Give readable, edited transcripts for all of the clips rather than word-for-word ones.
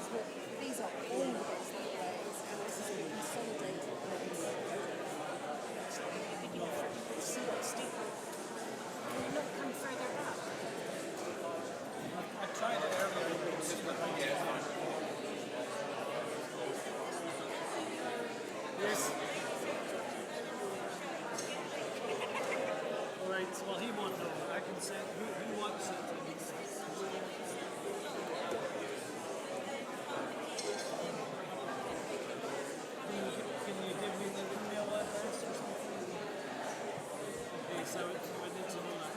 is what these are all the bits that plays, and this is what consolidated plays. Maybe for people to see what's deep. Can you not come further back? I tried it earlier, but it's just not Yes. Alright, well he won't know. I can say who wants it to be. Can you give me the email address or something? Okay, so we need to know that.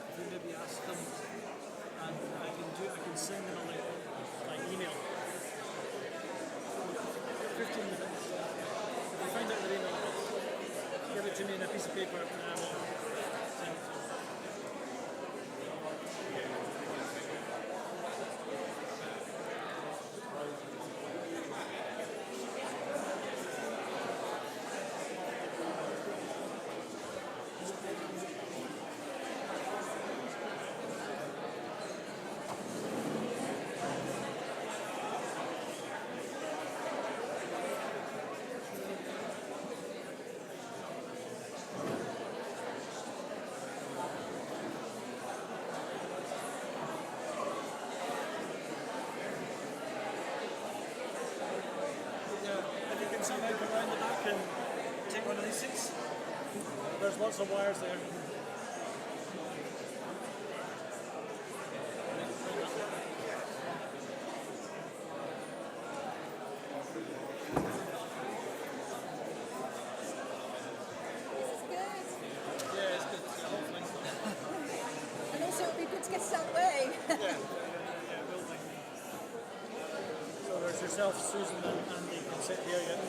If you maybe ask them, and I can send them a link by email. 15 minutes. If you find out their email address, give it to me in a piece of paper and I will send it to you. If you can somehow go around the back and take one of these seats, there's lots of wires there. Yeah, it's good. The whole thing. And also, it'd be good to get us out of the way. Yeah, will be. So there's yourself, Susan, and Andy can sit here, yeah.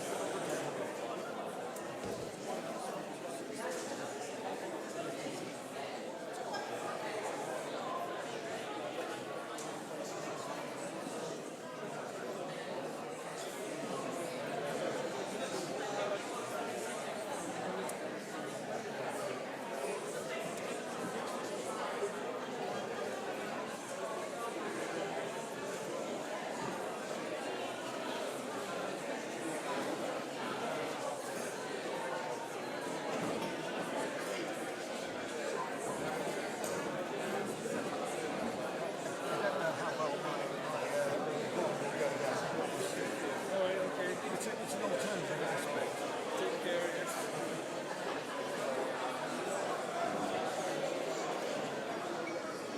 It's an alternative aspect. Take care, yes.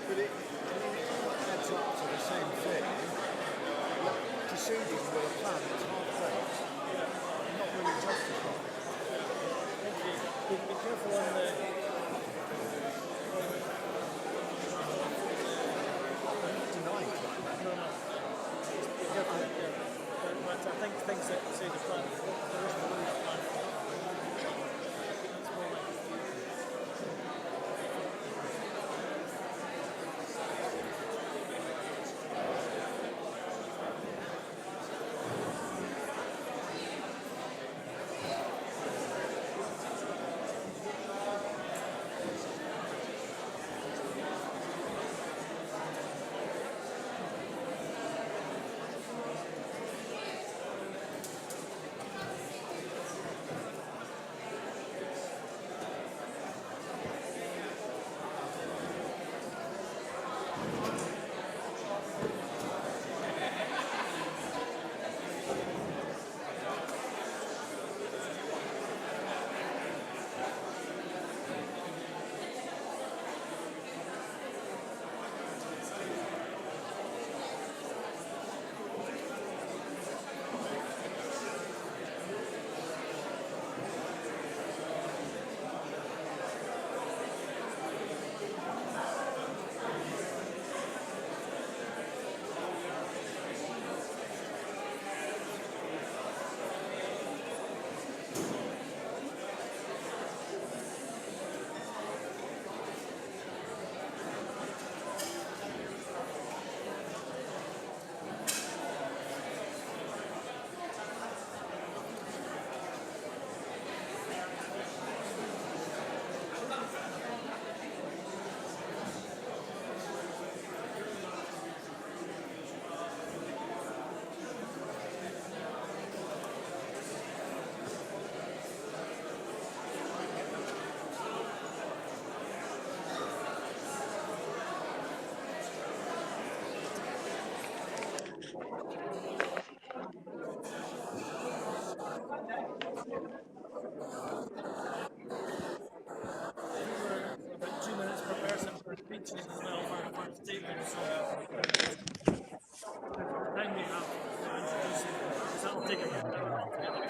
But it adds up to the same thing. Proceeding with a plan that's half-baked, not really justified. Be careful on the... I'm not denying that. No. Be careful, yeah. But I think things that say the plan, there isn't really a plan. It's more like... mention it as well for the statement. So time we have to introduce it, because that'll take a bit of time altogether.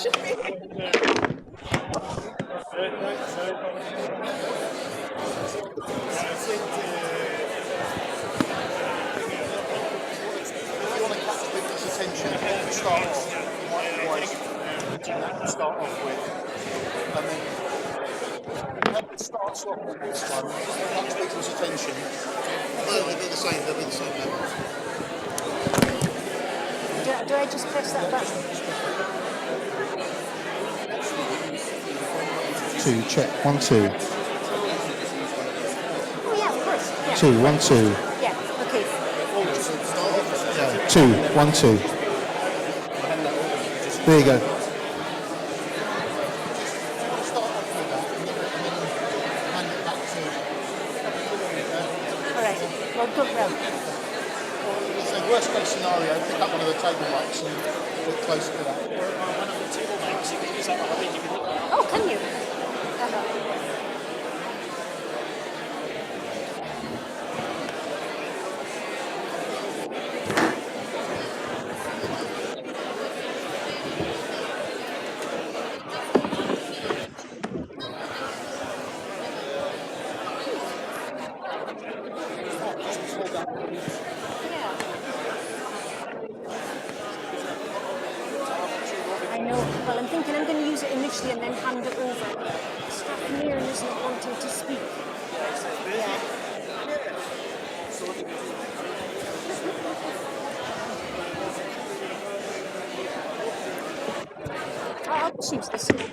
If you want to catch people's attention, start off. You might always mention that to start off with, and then start off with this one. Catch people's attention. They'll be the same. They'll be the same level. Do I just press that button? 2 check 1 2 Oh yeah, of course. Yeah. 2 1 2 Yeah. Okay. 2 1 2. There you go. All right. Well, good. Well, So worst case scenario, pick up one of the table lights and get closer to that. oh, can you? I know. Well, I'm thinking I'm going to use it initially and then hand it over. Strathmere is not wanting to speak. Yeah. I'll choose this one.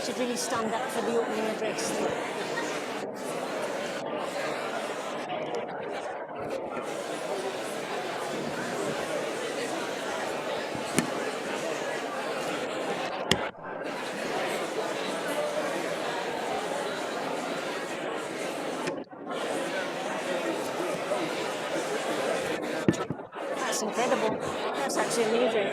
Should really stand up for the opening address. That's incredible. That's actually amazing.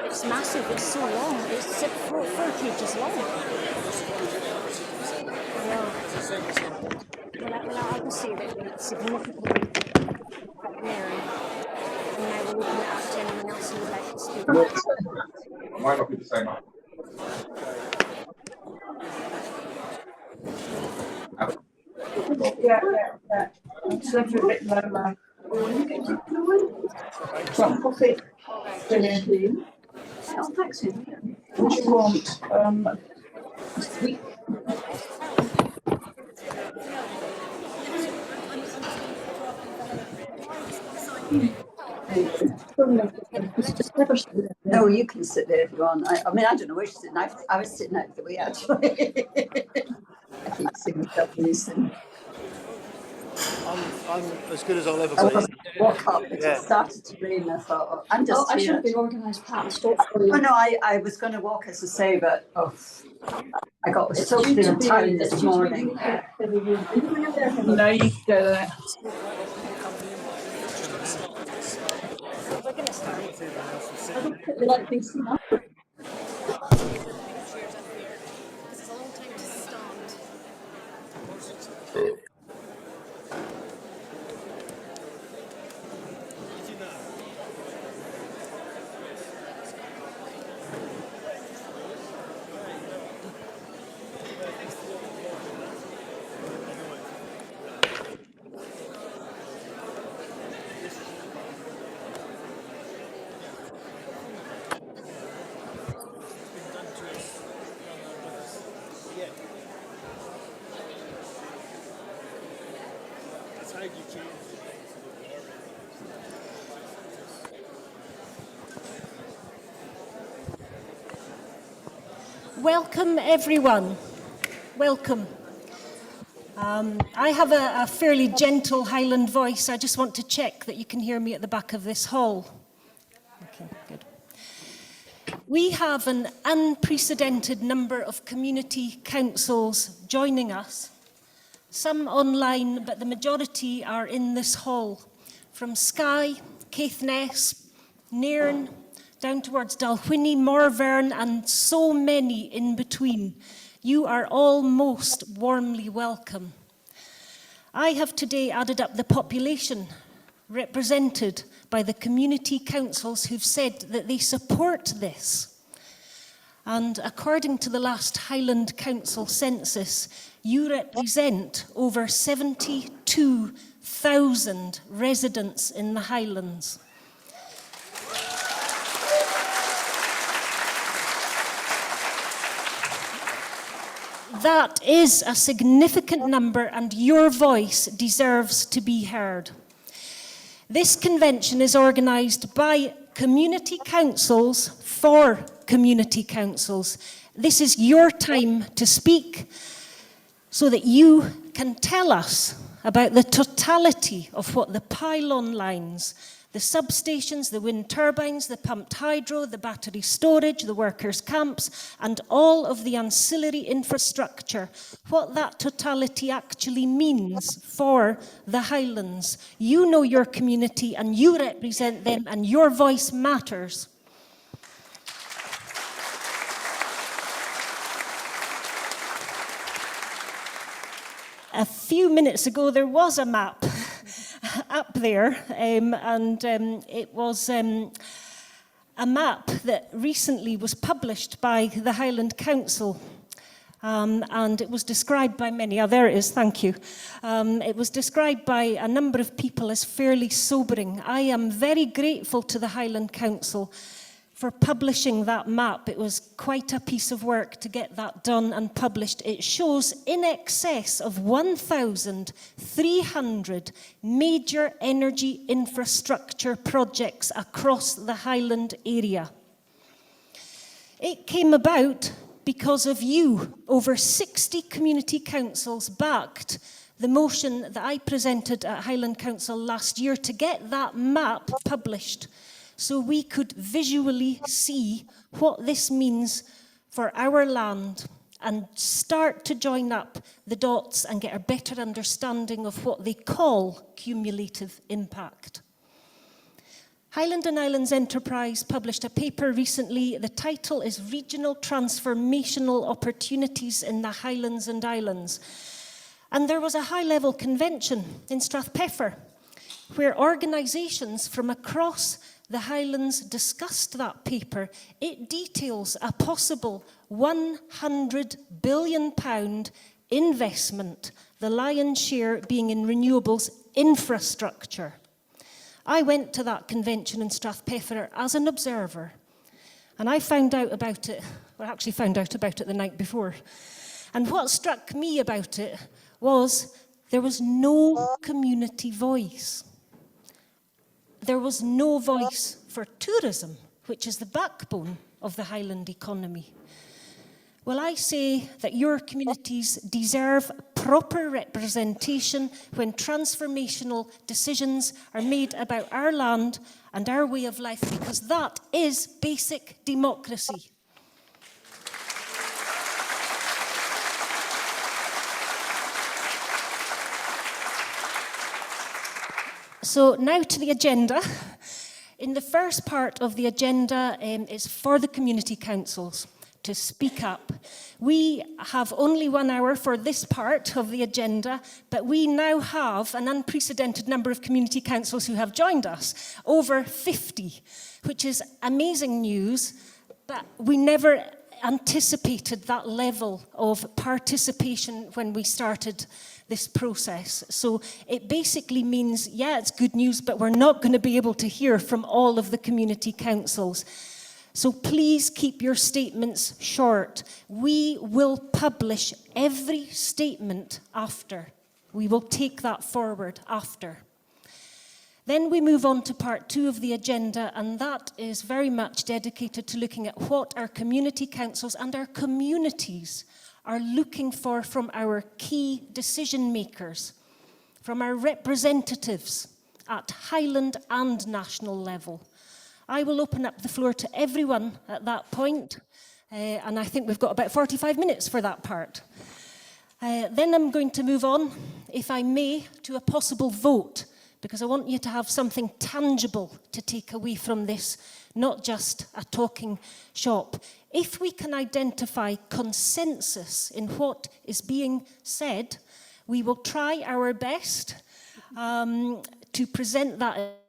It's massive. It's so long. It's 4 pages long. I know. Well, I will say that it's significantly narrow. And I will open it up to anyone else who would like to speak. Might not be the same. Yeah. It's a little bit lower. Well, coffee. Brilliant. Oh, thanks. What do you want? Sweet. No, you can sit there if you want. I mean, I don't know where she's sitting. I was sitting out the way, actually. I keep seeing myself losing. I'm as good as I'll ever I be. was walk up, it Yeah. started to rain. I thought, oh, I'm just I here. should have been organised part stop for you. Oh no, I was going to walk, as I say, but I got soaked in town this morning. No, you can go there. We're going to start. I don't particularly like being seen up. Because it's a long time to stand. Welcome, everyone. Welcome. I have a fairly gentle Highland voice. I just want to check that you can hear me at the back of this hall. Okay, good. We have an unprecedented number of community councils joining us. Some online, but the majority are in this hall. From Skye, Caithness, Nairn, down towards Dalwhinnie, Morvern, and so many in between. You are all most warmly welcome. I have today added up the population represented by the community councils who've said that they support this. And according to the last Highland Council census, you represent over 72,000 residents in the Highlands. That is a significant number, and your voice deserves to be heard. This convention is organised by community councils for community councils. This is your time to speak so that you can tell us about the totality of what the pylon lines, the substations, the wind turbines, the pumped hydro, the battery storage, the workers' camps, and all of the ancillary infrastructure, what that totality actually means for the Highlands. You know your community and you represent them, and your voice matters. A few minutes ago, there was a map up there, and it was a map that recently was published by the Highland Council, and it was described by many. Oh, there it is, thank you. It was described by a number of people as fairly sobering. I am very grateful to the Highland Council for publishing that map. It was quite a piece of work to get that done and published. It shows in excess of 1,300 major energy infrastructure projects across the Highland area. It came about because of you. Over 60 community councils backed the motion that I presented at Highland Council last year to get that map published, so we could visually see what this means for our land and start to join up the dots and get a better understanding of what they call cumulative impact. Highland and Islands Enterprise published a paper recently. The title is Regional Transformational Opportunities in the Highlands and Islands. And there was a high-level convention in Strathpeffer where organisations from across the Highlands discussed that paper. It details a possible £100 billion investment, the lion's share being in renewables infrastructure. I went to that convention in Strathpeffer as an observer, and I found out about it, well, I actually found out about it the night before. And what struck me about it was there was no community voice. There was no voice for tourism, which is the backbone of the Highland economy. Well, I say that your communities deserve proper representation when transformational decisions are made about our land and our way of life, because that is basic democracy. So now to the agenda. In the first part of the agenda is for the community councils to speak up. We have only 1 hour for this part of the agenda, but we now have an unprecedented number of community councils who have joined us, over 50, which is amazing news, but we never anticipated that level of participation when we started this process. So it basically means, yeah, it's good news, but we're not going to be able to hear from all of the community councils. So please keep your statements short. We will publish every statement after. We will take that forward after. Then we move on to part 2 of the agenda, and that is very much dedicated to looking at what our community councils and our communities are looking for from our key decision makers, from our representatives at Highland and national level. I will open up the floor to everyone at that point, and I think we've got about 45 minutes for that part. Then I'm going to move on, if I may, to a possible vote, because I want you to have something tangible to take away from this, not just a talking shop. If we can identify consensus in what is being said, we will try our best to present that.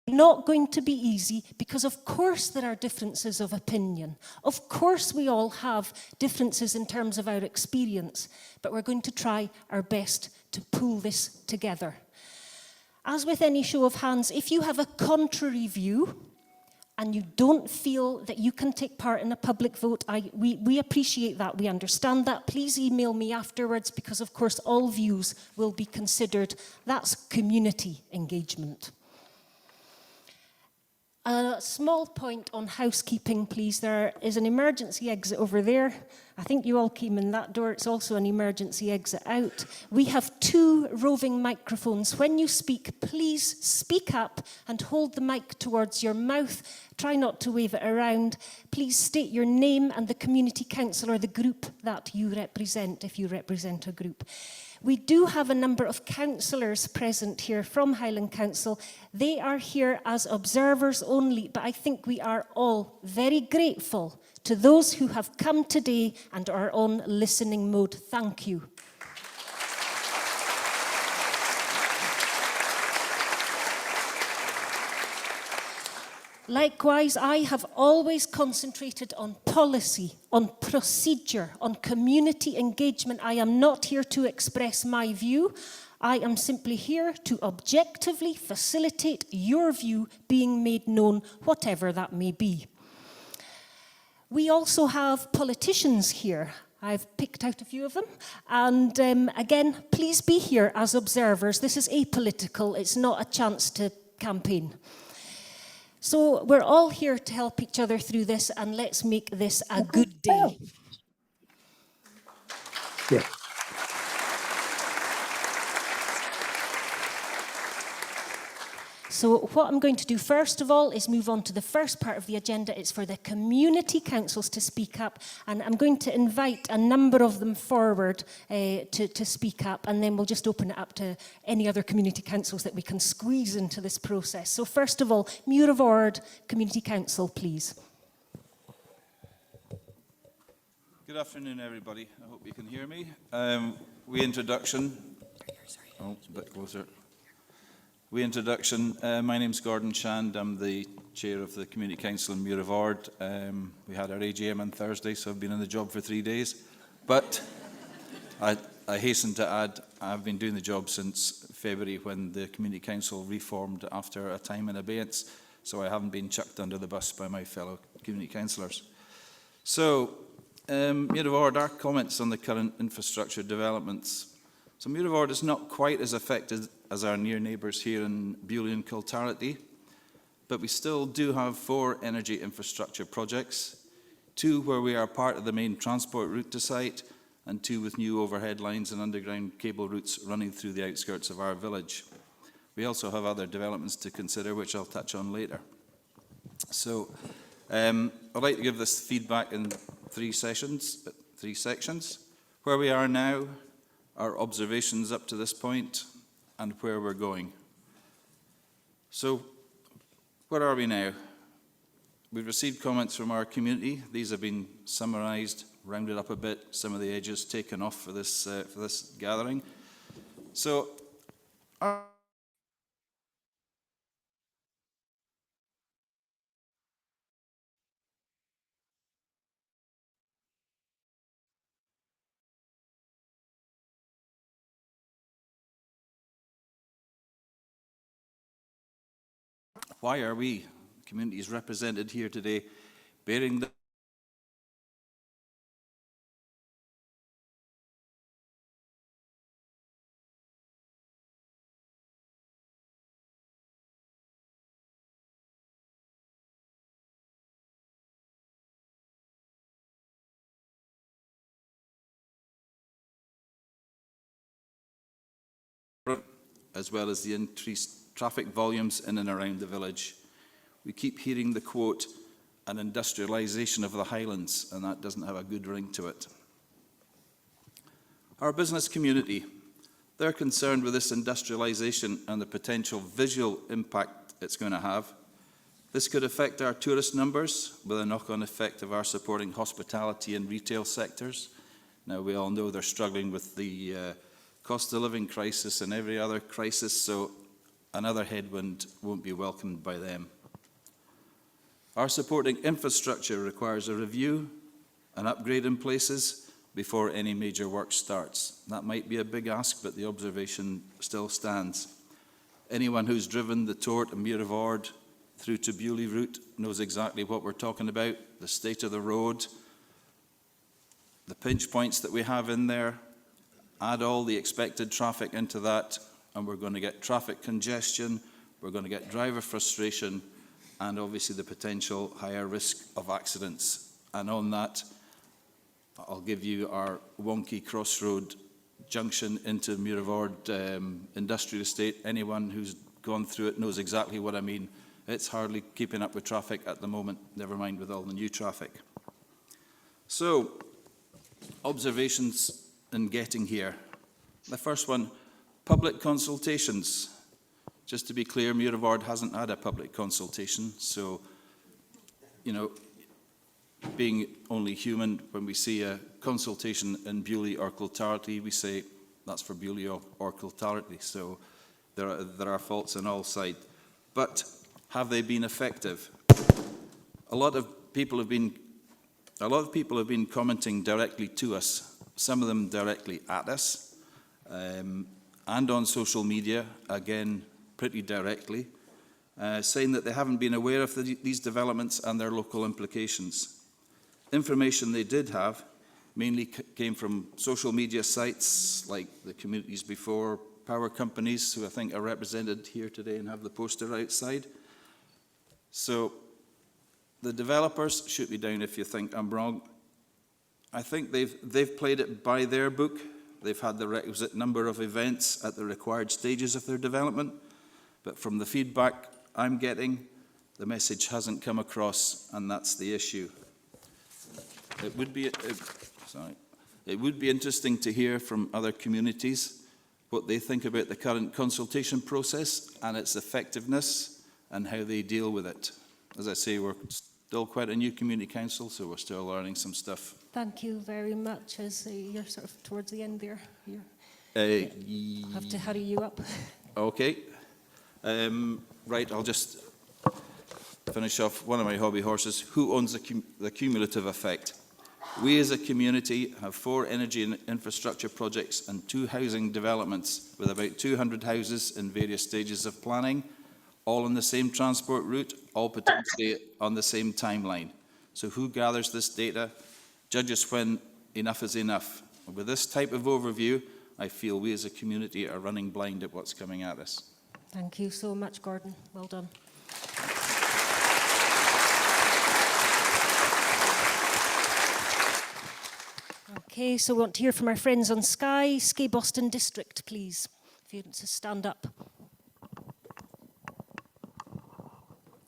Not going to be easy, because of course there are differences of opinion. Of course we all have differences in terms of our experience, but we're going to try our best to pull this together. As with any show of hands, if you have a contrary view and you don't feel that you can take part in a public vote, we appreciate that, we understand that. Please email me afterwards, because of course all views will be considered. That's community engagement. A small point on housekeeping, please. There is an emergency exit over there. I think you all came in that door. It's also an emergency exit out. We have 2 roving microphones. When you speak, please speak up and hold the mic towards your mouth. Try not to wave it around. Please state your name and the community council or the group that you represent, if you represent a group. We do have a number of councillors present here from Highland Council. They are here as observers only, but I think we are all very grateful to those who have come today and are on listening mode. Thank you. Likewise, I have always concentrated on policy, on procedure, on community engagement. I am not here to express my view. I am simply here to objectively facilitate your view being made known, whatever that may be. We also have politicians here. I've picked out a few of them. And again, please be here as observers. This is apolitical. It's not a chance to campaign. So we're all here to help each other through this, and let's make this a good day. Yeah. So what I'm going to do first of all is move on to the first part of the agenda. It's for the community councils to speak up, and I'm going to invite a number of them forward to speak up, and then we'll just open it up to any other community councils that we can squeeze into this process. So first of all, Muir of Ord Community Council, please. Good afternoon, everybody. I hope you can hear me. Reintroduction. Oh, it's a bit closer. Reintroduction. My name's Gordon Shand. I'm the chair of the Community Council in Muir of Ord. We had our AGM on Thursday, so I've been on the job for 3 days. But I hasten to add, I've been doing the job since February, when the Community Council reformed after a time in abeyance, so I haven't been chucked under the bus by my fellow community councillors. So, Muir of Ord, our comments on the current infrastructure developments. So Muir of Ord is not quite as affected as our near neighbours here in Bewley and Kiltarity, but we still do have 4 energy infrastructure projects, 2 where we are part of the main transport route to site, and 2 with new overhead lines and underground cable routes running through the outskirts of our village. We also have other developments to consider, which I'll touch on later. So I'd like to give this feedback in 3 sections. Where we are now, our observations up to this point, and where we're going. So, where are we now? We've received comments from our community. These have been summarised, rounded up a bit, some of the edges taken off for this gathering. So, our Why are we, communities represented here today, bearing the as well as the increased traffic volumes in and around the village? We keep hearing the quote, an industrialisation of the Highlands, and that doesn't have a good ring to it. Our business community, they're concerned with this industrialisation and the potential visual impact it's going to have. This could affect our tourist numbers with a knock-on effect of our supporting hospitality and retail sectors. Now, we all know they're struggling with the cost of living crisis and every other crisis, so another headwind won't be welcomed by them. Our supporting infrastructure requires a review, an upgrade in places before any major work starts. That might be a big ask, but the observation still stands. Anyone who's driven the Tort and Muir of Ord through to Bewley route knows exactly what we're talking about, the state of the road, the pinch points that we have in there. Add all the expected traffic into that, and we're going to get traffic congestion, we're going to get driver frustration, and obviously the potential higher risk of accidents. And on that, I'll give you our wonky crossroad junction into Muir of Ord industrial estate. Anyone who's gone through it knows exactly what I mean. It's hardly keeping up with traffic at the moment, never mind with all the new traffic. So, observations in getting here. The first one, public consultations. Just to be clear, Muir of Ord hasn't had a public consultation, so, you know, being only human, when we see a consultation in Bewley or Clotarty, we say that's for Bewley or Clotarty, so there are faults on all sides. But have they been effective? A lot of people have been commenting directly to us, some of them directly at us, and on social media, again, pretty directly, saying that they haven't been aware of these developments and their local implications. Information they did have mainly came from social media sites like the Communities Before, power companies, who I think are represented here today and have the poster outside. So the developers, shoot me down if you think I'm wrong, I think they've played it by their book. They've had the requisite number of events at the required stages of their development, but from the feedback I'm getting, the message hasn't come across, and that's the issue. It would be interesting to hear from other communities what they think about the current consultation process and its effectiveness and how they deal with it. As I say, we're still quite a new community council, so we're still learning some stuff. Thank you very much. As you're sort of towards the end there, have to hurry you up. Okay. Right, I'll just finish off one of my hobby horses. Who owns the cumulative effect? We as a community have 4 energy and infrastructure projects and 2 housing developments with about 200 houses in various stages of planning, all on the same transport route, all potentially on the same timeline. So who gathers this data, judges when enough is enough? With this type of overview, I feel we as a community are running blind at what's coming at us. Thank you so much, Gordon. Well done. Okay, so we want to hear from our friends on Skye Boston District, please. If you want to stand up.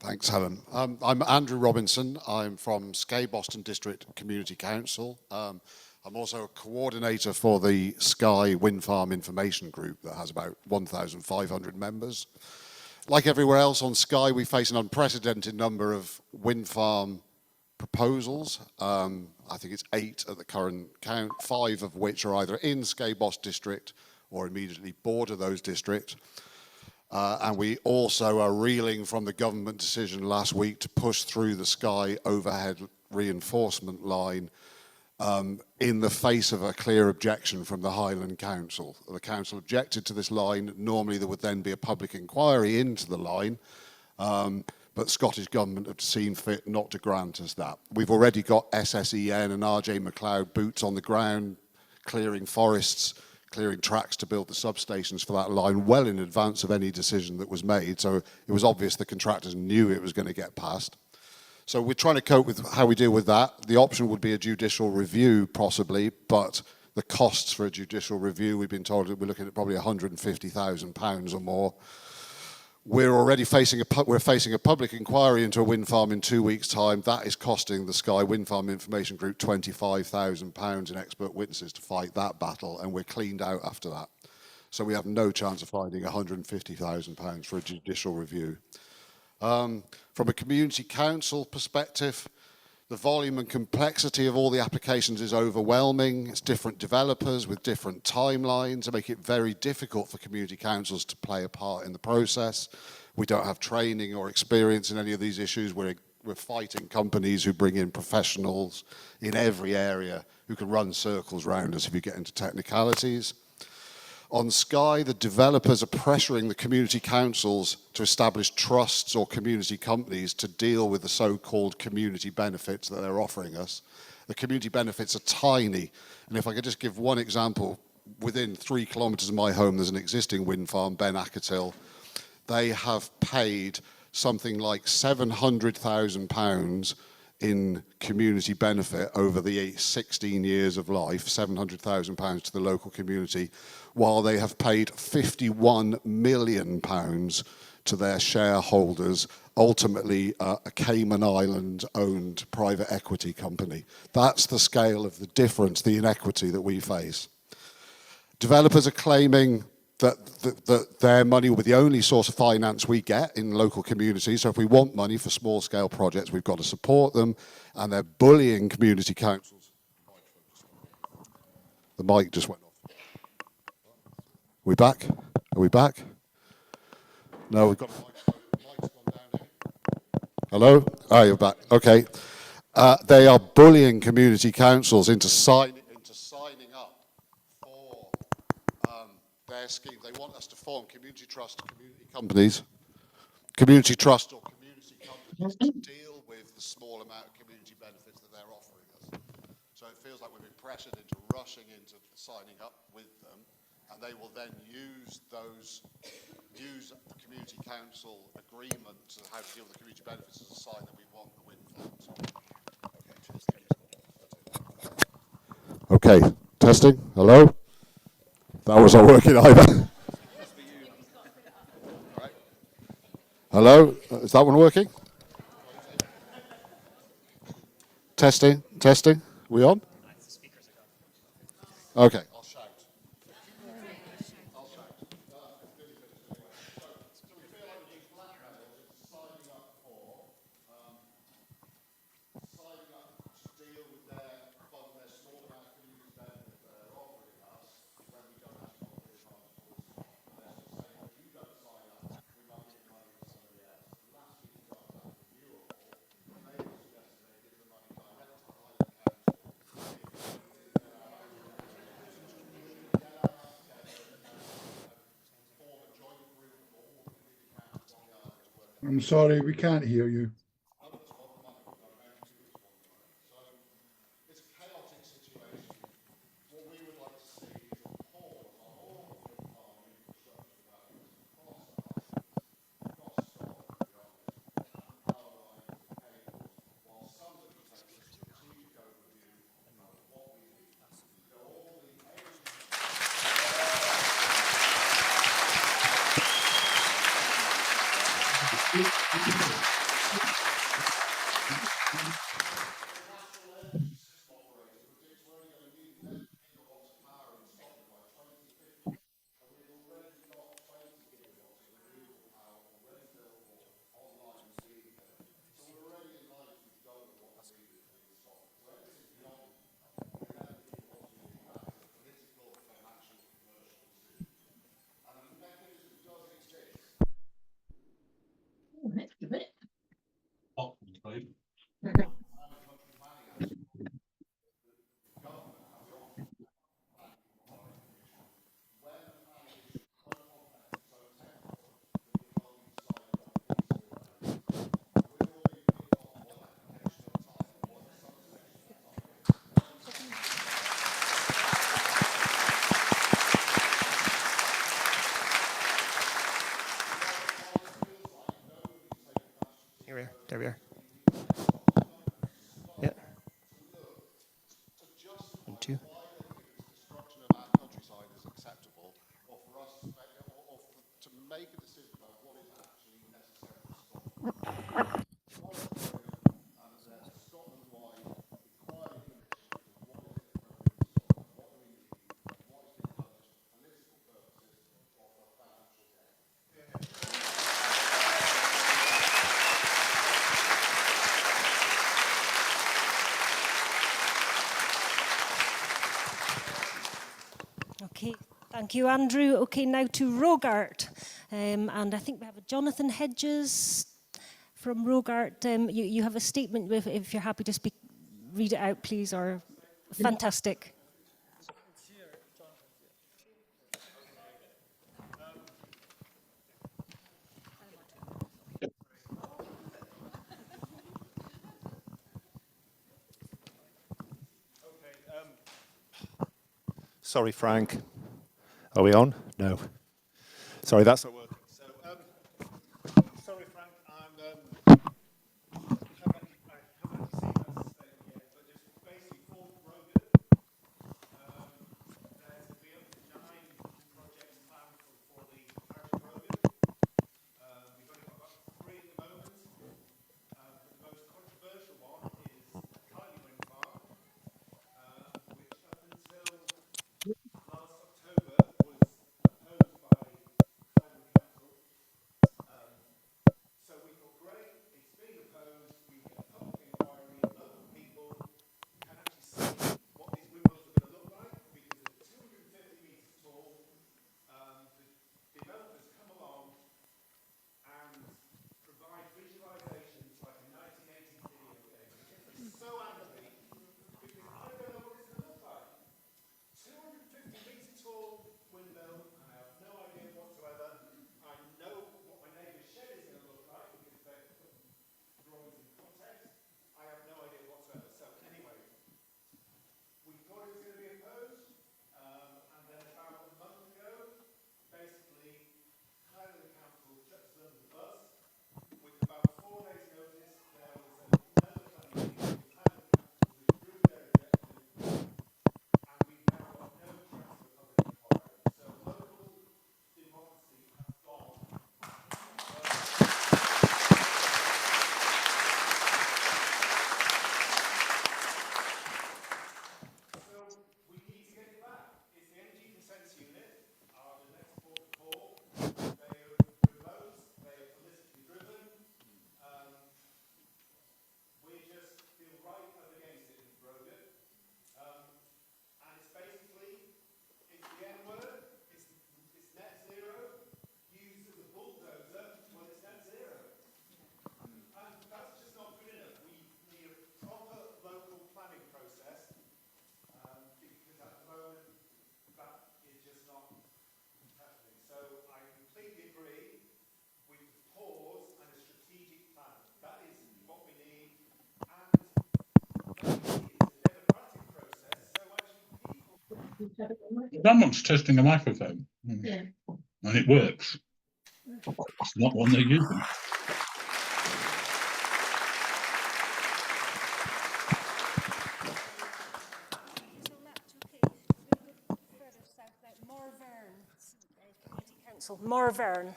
Thanks, Helen. I'm Andrew Robinson. I'm from Skye Boston District Community Council. I'm also a coordinator for the Skye Wind Farm Information Group that has about 1,500 members. Like everywhere else on Skye, we face an unprecedented number of wind farm proposals. I think it's 8 at the current count, 5 of which are either in Skye Boston District or immediately border those districts. And we also are reeling from the government decision last week to push through the Skye overhead reinforcement line in the face of a clear objection from the Highland Council. The council objected to this line. Normally there would then be a public inquiry into the line, But the Scottish Government have seen fit not to grant us that. We've already got SSEN and RJ McLeod boots on the ground, clearing forests, clearing tracks to build the substations for that line well in advance of any decision that was made. So it was obvious the contractors knew it was going to get passed. So we're trying to cope with how we deal with that. The option would be a judicial review, possibly, but the costs for a judicial review, we've been told that we're looking at probably £150,000 or more. We're already facing a public inquiry into a wind farm in 2 weeks' time. That is costing the Skye Wind Farm Information Group £25,000 in expert witnesses to fight that battle, and we're cleaned out after that. So we have no chance of finding £150,000 for a judicial review. From a community council perspective, the volume and complexity of all the applications is overwhelming. It's different developers with different timelines that make it very difficult for community councils to play a part in the process. We don't have training or experience in any of these issues. We're fighting companies who bring in professionals in every area who can run circles around us if you get into technicalities. On Skye, the developers are pressuring the community councils to establish trusts or community companies to deal with the so-called community benefits that they're offering us. The community benefits are tiny, and if I could just give one example, within 3 kilometres of my home there's an existing wind farm, Ben Ackertill. They have paid something like £700,000 in community benefit over the 16 years of life, £700,000 to the local community, while they have paid £51 million to their shareholders, ultimately a Cayman Island-owned private equity company. That's the scale of the difference, the inequity that we face. Developers are claiming that their money will be the only source of finance we get in local communities. So if we want money for small-scale projects, we've got to support them, and they're bullying community councils. The mic just went off. Are we back? Are we back? No, we've got the mic's gone down here. Hello? Ah, you're back. Okay. They are bullying community councils into signing up for their scheme. They want us to form community trust community companies, community trust or community companies to deal with the small amount of community benefits that they're offering us. So it feels like we've been pressured into rushing into signing up with them, and they will then use the community council agreement to how to deal with the community benefits as a sign that we want the wind farms. Okay, testing. Hello? That wasn't working either. Hello? Is that one working? Testing, testing. We on? Okay. I'll shout. I'm sorry, we can't hear you. Here we are. There we are. Yeah. 1, 2. Destruction of our countryside is acceptable, or for us to make a decision about what is actually necessary to stop. What is going on, and there's a Scotland-wide inquiry commission into what is it appropriate to stop, what do we need, what is being done just for political purposes or for financial gain. Okay, thank you, Andrew. Okay, now to Rogart. And I think we have a Jonathan Hedges from Rogart. You have a statement, if you're happy to speak, read it out, please, or fantastic. Sorry, Frank. Are we on? No. Sorry, that's not working. So, sorry, Frank. I haven't actually seen that statement yet, but just basically for Rogan, there's to be up to 9 projects planned for the parish of Rogan. We've only got about 3 at the moment. But the most controversial one is Highlands wind farm, which up until last October was opposed by Highland Council. So we thought, great, it's being opposed, we get a public inquiry, local people can actually see what these windmills are going to look like, because they're 250 metres tall. The developers come along and provide visualizations like a 1980s video game. It's so angry, because I don't know what it's going to look like. 250 metre tall windmill, and I have no idea whatsoever. I know what my neighbour's shed is going to look like because they're put drawings in context. I have no idea whatsoever. So anyway, we thought it was going to be opposed, and then about a month ago, basically, Highland Council chucks us under the bus. With about 4 days' notice, there was another planning meeting with Highland Council withdrew their objection. And we've now got no chance of a public inquiry. So local democracy has gone. So we need to get it back. It's the energy consents unit, are the next port of call. They are remote, they are politically driven. We just feel right up against it in Brogan. And it's basically, it's the N word, it's net zero, used as a bulldozer when it's net zero. And that's just not good enough. We need a proper local planning process, because at the moment, that is just not happening. So I completely agree with the pause and a strategic plan. That is what we need. And what we need is a democratic process, so actually people... Someone's testing a microphone. Yeah. And it works. It's not one they're using. So much, okay. We'll go further south now. Morvern Community Council. Morvern.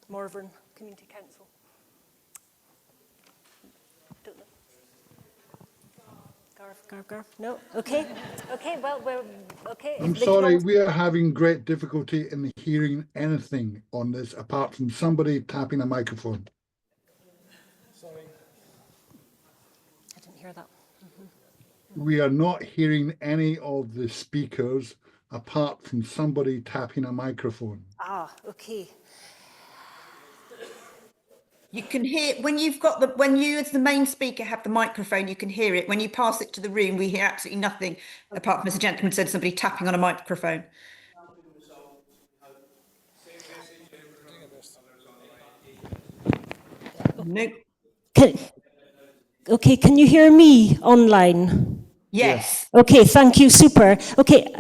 Morvern Community Council. Don't know. Garf. No. Okay. Okay. Well, we're okay. I'm sorry, we are having great difficulty in hearing anything on this apart from somebody tapping a microphone. Sorry. I didn't hear that. We are not hearing any of the speakers apart from somebody tapping a microphone. Ah. Okay. You can hear when you've got when you as the main speaker have the microphone, you can hear it. When you pass it to the room, we hear absolutely nothing apart from, as a gentleman said, somebody tapping on a microphone. Nope. Okay, can you hear me online? Yes. Okay, thank you, super. Okay,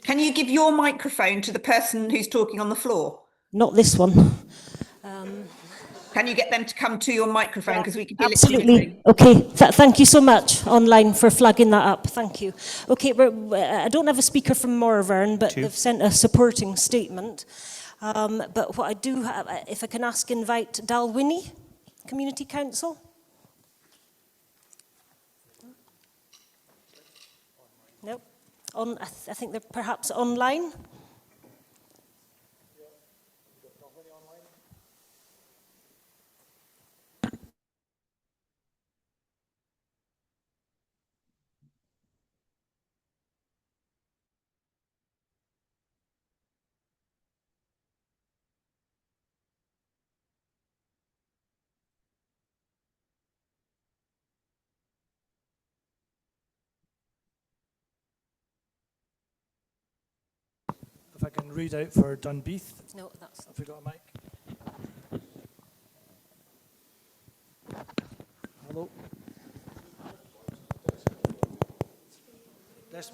Can you give your microphone to the person who's talking on the floor? Not this one. Can you get them to come to your microphone, because we can hear literally Absolutely. Okay. Thank you so much online for flagging that up. Thank you. Okay, I don't have a speaker from Morvern, but they've sent a supporting statement. But what I do have, if I can invite Dalwhinnie Community Council. Nope. I think they're perhaps online. If I can read out for Dunbeath. No, that's. Have we got a mic? Hello.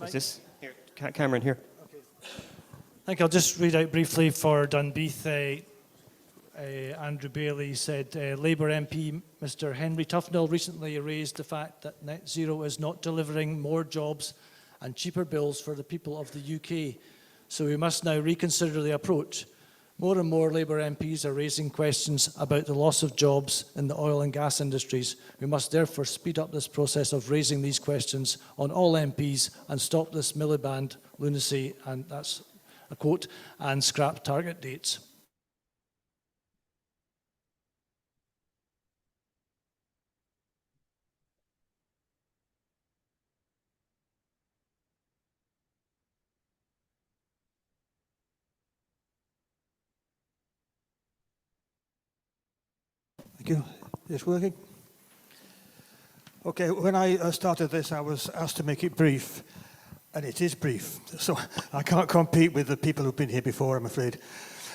Is this here? Cameron here. Okay. I think I'll just read out briefly for Dunbeath. Andrew Bailey said Labour MP Mr Henry Tufnell recently raised the fact that net zero is not delivering more jobs and cheaper bills for the people of the UK. So we must now reconsider the approach. More and more Labour MPs are raising questions about the loss of jobs in the oil and gas industries. We must therefore speed up this process of raising these questions on all MPs and stop this Miliband lunacy, and that's a quote, and scrap target dates. Thank you. Is this working? Okay, when I started this, I was asked to make it brief, and it is brief, so I can't compete with the people who've been here before, I'm afraid.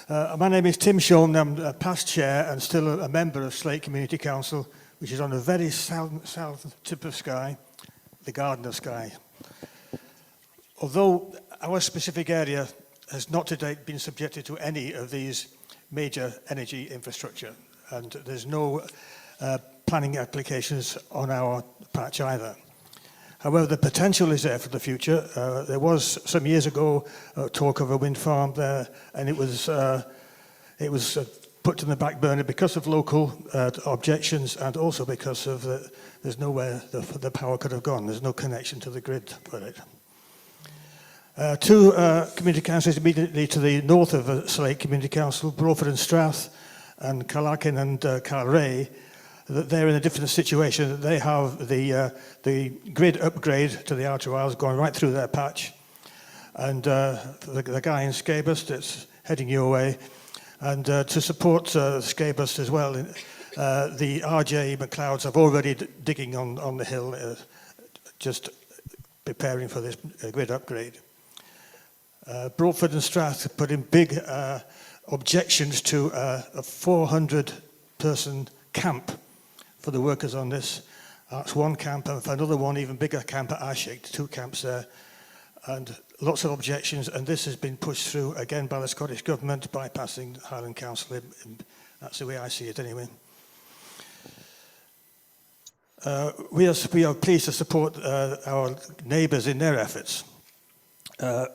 My name is Tim Shone. I'm a past chair and still a member of Slate Community Council, which is on a very south tip of Skye, the Garden of Skye. Although our specific area has not to date been subjected to any of these major energy infrastructure, and there's no planning applications on our patch either. However, the potential is there for the future. There was some years ago talk of a wind farm there, and it was put to the back burner because of local objections, and also because of there's nowhere the power could have gone. There's no connection to the grid for it. Two community councils immediately to the north of Slate Community Council, Broadford and Strath, and Carlarkin and Carray, that they're in a different situation. They have the grid upgrade to the outer Isles going right through their patch, and the guy in Scabust that's heading your way, and to support Scabust as well, the RJ McLeods are already digging on the hill, just preparing for this grid upgrade. Broadford and Strath put in big objections to a 400-person camp for the workers on this. That's one camp, and for another one, even bigger camp at Ashik, 2 camps there, and lots of objections, and this has been pushed through again by the Scottish Government, bypassing Highland Council. That's the way I see it anyway. We are pleased to support our neighbours in their efforts.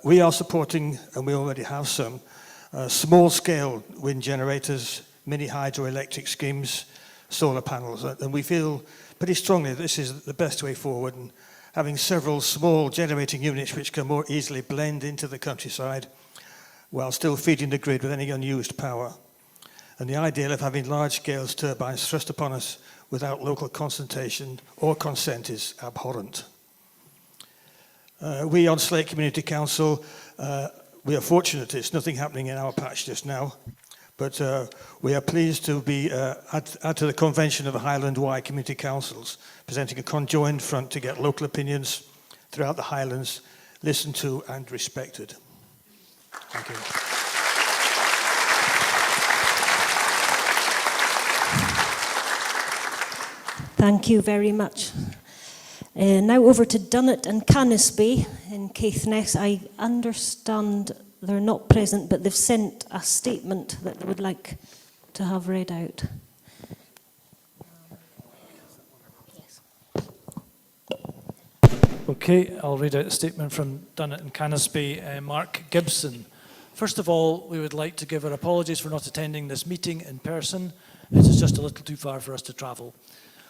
We are supporting, and we already have some, small-scale wind generators, mini hydroelectric schemes, solar panels, and we feel pretty strongly that this is the best way forward, and having several small generating units which can more easily blend into the countryside while still feeding the grid with any unused power. And the ideal of having large-scale turbines thrust upon us without local consultation or consent is abhorrent. We on Slate Community Council, we are fortunate it's nothing happening in our patch just now, but we are pleased to be add to the convention of Highland-wide community councils, presenting a conjoined front to get local opinions throughout the Highlands listened to and respected. Thank you. Thank you very much. Now over to Dunnet and Canisby in Caithness. I understand they're not present, but they've sent a statement that they would like to have read out. Okay, I'll read out a statement from Dunnet and Canisby, Mark Gibson. First of all, we would like to give our apologies for not attending this meeting in person. It is just a little too far for us to travel.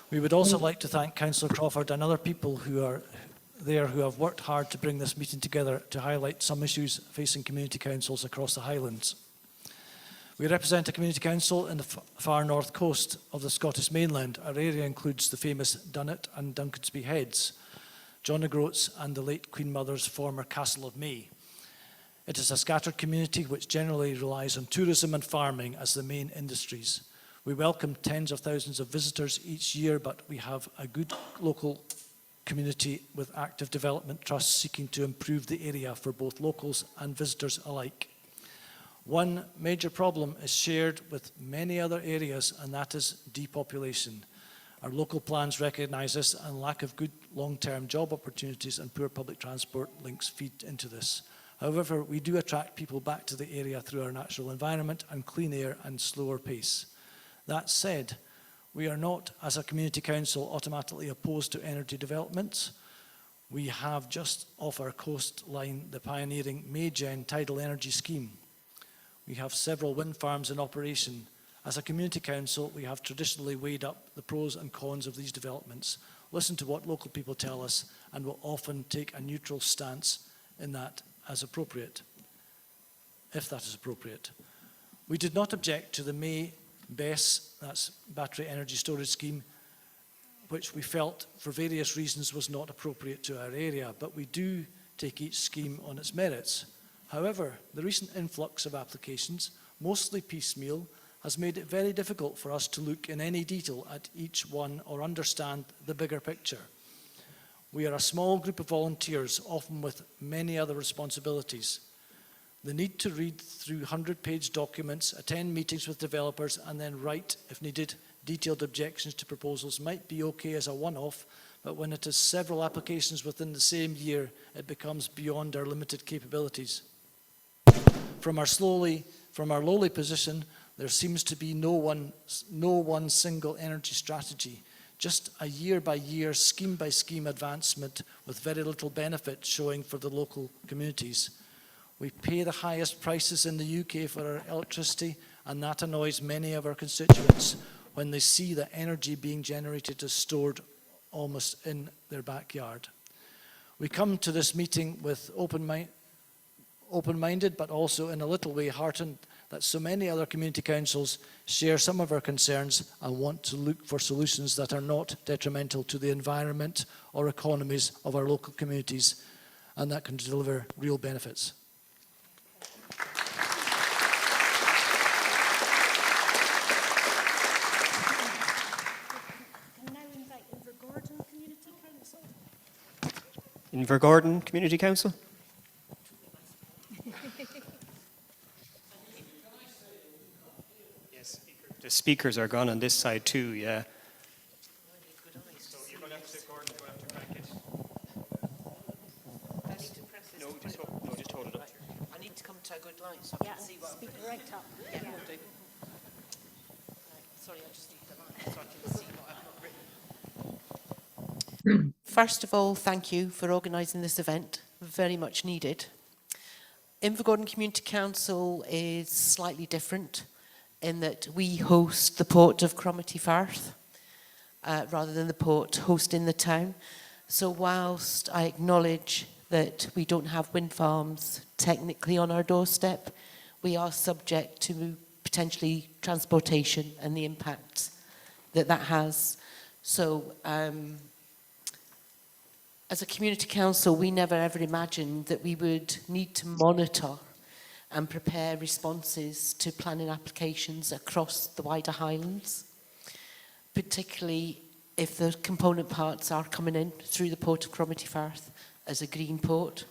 We would also like to thank Councillor Crawford and other people who are there who have worked hard to bring this meeting together to highlight some issues facing community councils across the Highlands. We represent a community council in the far north coast of the Scottish mainland. Our area includes the famous Dunnet and Duncansby Heads, John O'Groats and the late Queen Mother's former Castle of May. It is a scattered community which generally relies on tourism and farming as the main industries. We welcome tens of thousands of visitors each year, but we have a good local community with active development trusts seeking to improve the area for both locals and visitors alike. One major problem is shared with many other areas, and that is depopulation. Our local plans recognise this, and lack of good long-term job opportunities and poor public transport links feed into this. However, we do attract people back to the area through our natural environment and clean air and slower pace. That said, we are not, as a community council, automatically opposed to energy developments. We have just off our coastline the pioneering Maygen tidal energy scheme. We have several wind farms in operation. As a community council, we have traditionally weighed up the pros and cons of these developments, listened to what local people tell us, and will often take a neutral stance in that as appropriate, if that is appropriate. We did not object to the May BESS, that's Battery Energy Storage Scheme, which we felt for various reasons was not appropriate to our area, but we do take each scheme on its merits. However, the recent influx of applications, mostly piecemeal, has made it very difficult for us to look in any detail at each one or understand the bigger picture. We are a small group of volunteers, often with many other responsibilities. The need to read through 100-page documents, attend meetings with developers, and then write, if needed, detailed objections to proposals might be okay as a one-off, but when it is several applications within the same year, it becomes beyond our limited capabilities. From our lowly position, there seems to be no one single energy strategy, just a year-by-year, scheme-by-scheme advancement with very little benefit showing for the local communities. We pay the highest prices in the UK for our electricity, and that annoys many of our constituents when they see the energy being generated is stored almost in their backyard. We come to this meeting with open-minded, but also in a little way heartened that so many other community councils share some of our concerns and want to look for solutions that are not detrimental to the environment or economies of our local communities and that can deliver real benefits. Invergordon Community Council. Yes, the speakers are gone on this side too, yeah. So you're going to have to, Gordon, you're going to have to crack it. I need to press this. No, just hold it up. I need to come to a good light so I can see what speak right up. Yeah, will do. Right, sorry, I just need the light so I can see what I've not written. First of all, thank you for organising this event, very much needed. Invergordon Community Council is slightly different in that we host the port of Cromarty Firth rather than the port hosting the town. So whilst I acknowledge that we don't have wind farms technically on our doorstep, we are subject to potentially transportation and the impact that that has. So as a community council, we never ever imagined that we would need to monitor and prepare responses to planning applications across the wider Highlands, particularly if the component parts are coming in through the port of Cromarty Firth as a green port.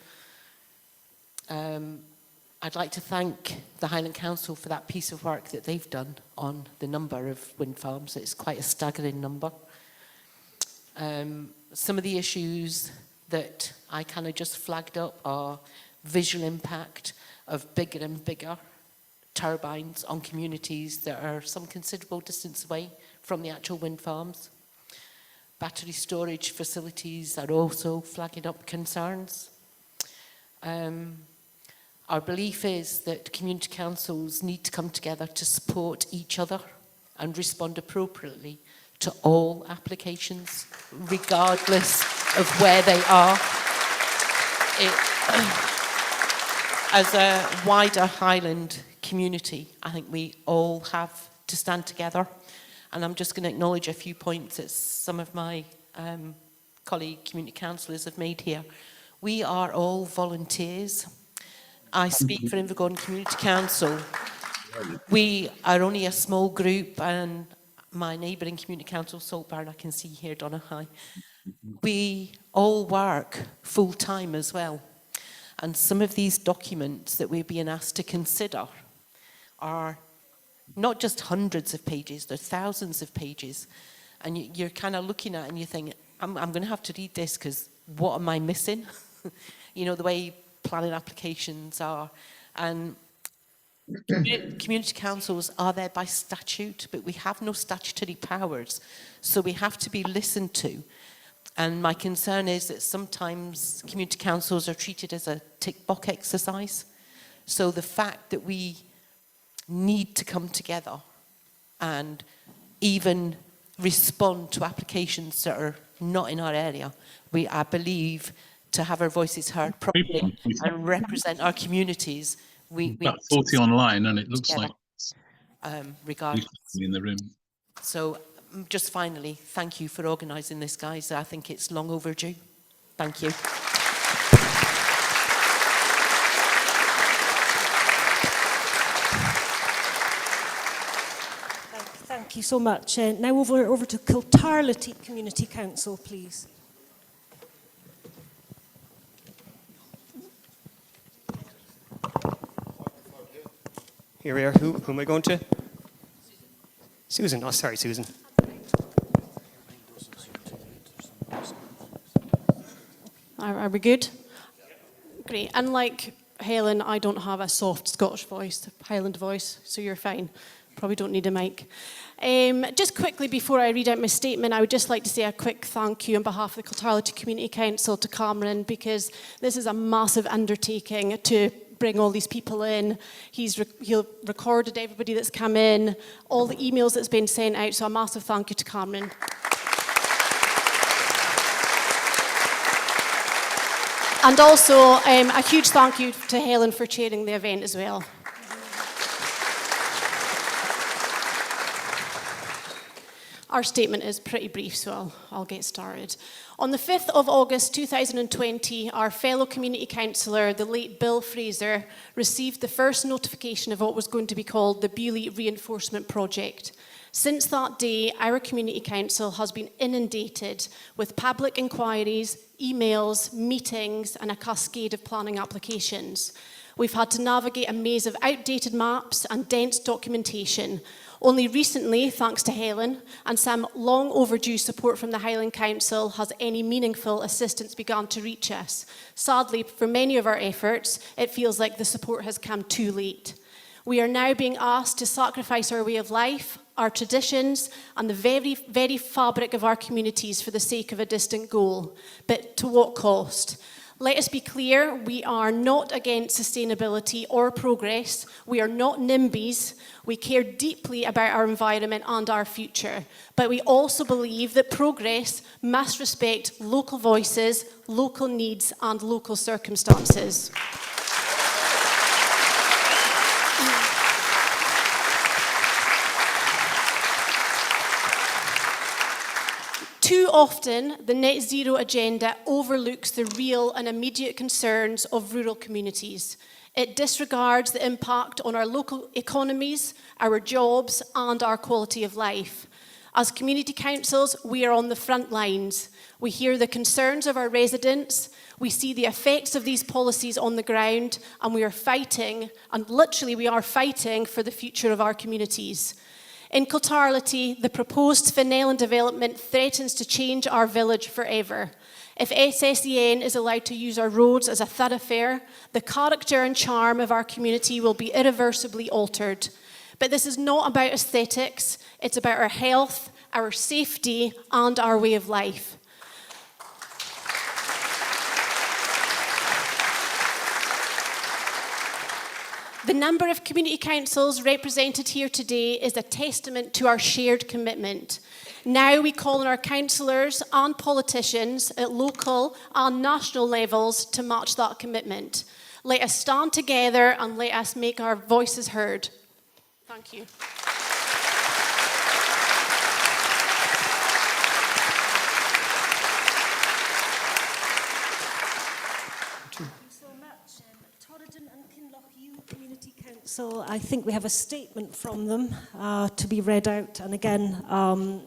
I'd like to thank the Highland Council for that piece of work that they've done on the number of wind farms. It's quite a staggering number. Some of the issues that I kind of just flagged up are visual impact of bigger and bigger turbines on communities that are some considerable distance away from the actual wind farms. Battery storage facilities are also flagging up concerns. Our belief is that community councils need to come together to support each other and respond appropriately to all applications, regardless of where they are. As a wider Highland community, I think we all have to stand together. And I'm just going to acknowledge a few points that some of my colleague community councillors have made here. We are all volunteers. I speak for Invergordon Community Council. We are only a small group, and my neighbouring community council, Saltburn, I can see here, Donna, hi. We all work full-time as well. And some of these documents that we're being asked to consider are not just hundreds of pages, they're thousands of pages. And you're kind of looking at it and you think, I'm going to have to read this because what am I missing? You know, the way planning applications are. And community councils are there by statute, but we have no statutory powers. So we have to be listened to. And my concern is that sometimes community councils are treated as a tick box exercise. So the fact that we need to come together and even respond to applications that are not in our area, I believe, to have our voices heard properly and represent our communities, we about 40 online, and it looks together, like regardless. in the room. So just finally, thank you for organising this, guys. I think it's long overdue. Thank you. Thank you so much. Now over to Kiltarlity Community Council, please. Here we are. Who am I going to? Susan. Oh, sorry, Susan. Are we good? Great. Unlike Helen, I don't have a soft Scottish voice, Highland voice, so you're fine. Probably don't need a mic. Just quickly before I read out my statement, I would just like to say a quick thank you on behalf of the Kiltarlity Community Council to Cameron, because this is a massive undertaking to bring all these people in. He'll recorded everybody that's come in, all the emails that's been sent out, so a massive thank you to Cameron. And also a huge thank you to Helen for chairing the event as well. Our statement is pretty brief, so I'll get started. On the 5th of August 2020, our fellow community councillor, the late Bill Fraser, received the first notification of what was going to be called the Beauly Reinforcement Project. Since that day, our community council has been inundated with public inquiries, emails, meetings, and a cascade of planning applications. We've had to navigate a maze of outdated maps and dense documentation. Only recently, thanks to Helen and some long overdue support from the Highland Council, has any meaningful assistance begun to reach us. Sadly, for many of our efforts, it feels like the support has come too late. We are now being asked to sacrifice our way of life, our traditions, and the very, very fabric of our communities for the sake of a distant goal. But to what cost? Let us be clear, we are not against sustainability or progress. We are not NIMBYs. We care deeply about our environment and our future. But we also believe that progress must respect local voices, local needs, and local circumstances. Too often, the net zero agenda overlooks the real and immediate concerns of rural communities. It disregards the impact on our local economies, our jobs, and our quality of life. As community councils, we are on the front lines. We hear the concerns of our residents, we see the effects of these policies on the ground, and we are fighting, and literally we are fighting for the future of our communities. In Kiltarlity, the proposed Finellan development threatens to change our village forever. If SSEN is allowed to use our roads as a thoroughfare, the character and charm of our community will be irreversibly altered. But this is not about aesthetics, it's about our health, our safety, and our way of life. The number of community councils represented here today is a testament to our shared commitment. Now we call on our councillors and politicians at local and national levels to match that commitment. Let us stand together and let us make our voices heard. Thank you. Community Council, I think we have a statement from them to be read out. And again,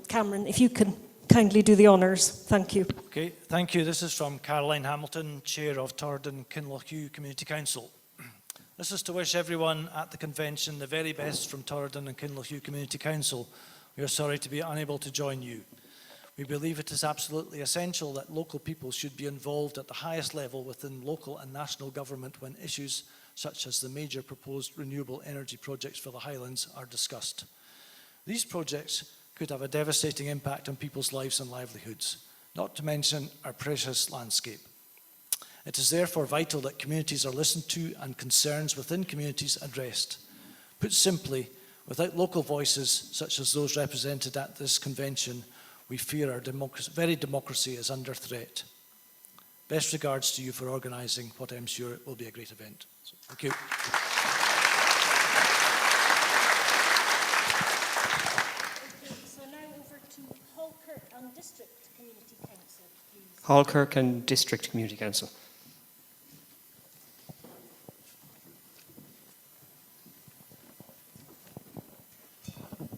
Cameron, if you can kindly do the honours. Thank you. Okay, thank you. This is from Caroline Hamilton, Chair of Torridon Kinlochhew Community Council. This is to wish everyone at the convention the very best from Torridon and Kinlochhew Community Council. We are sorry to be unable to join you. We believe it is absolutely essential that local people should be involved at the highest level within local and national government when issues such as the major proposed renewable energy projects for the Highlands are discussed. These projects could have a devastating impact on people's lives and livelihoods, not to mention our precious landscape. It is therefore vital that communities are listened to and concerns within communities addressed. Put simply, without local voices such as those represented at this convention, we fear our very democracy is under threat. Best regards to you for organising what I'm sure will be a great event. So, thank you. So now over to Falkirk and District Community Council, please. Falkirk and District Community Council.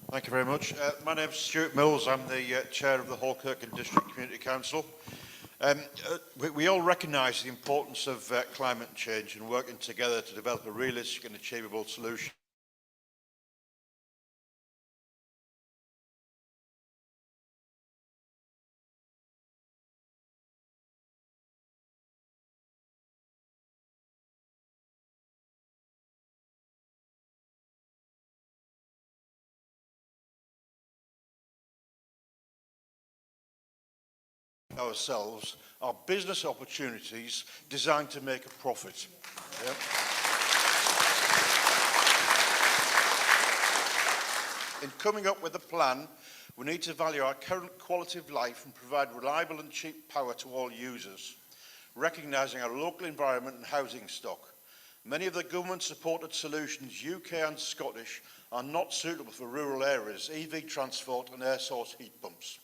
Thank you very much. My name is Stuart Mills. I'm the Chair of the Falkirk and District Community Council. We all recognise the importance of climate change and working together to develop a realistic and achievable solution. Ourselves are business opportunities designed to make a profit. Yeah. In coming up with a plan, we need to value our current quality of life and provide reliable and cheap power to all users, recognising our local environment and housing stock. Many of the government-supported solutions, UK and Scottish, are not suitable for rural areas, EV transport and air source heat pumps.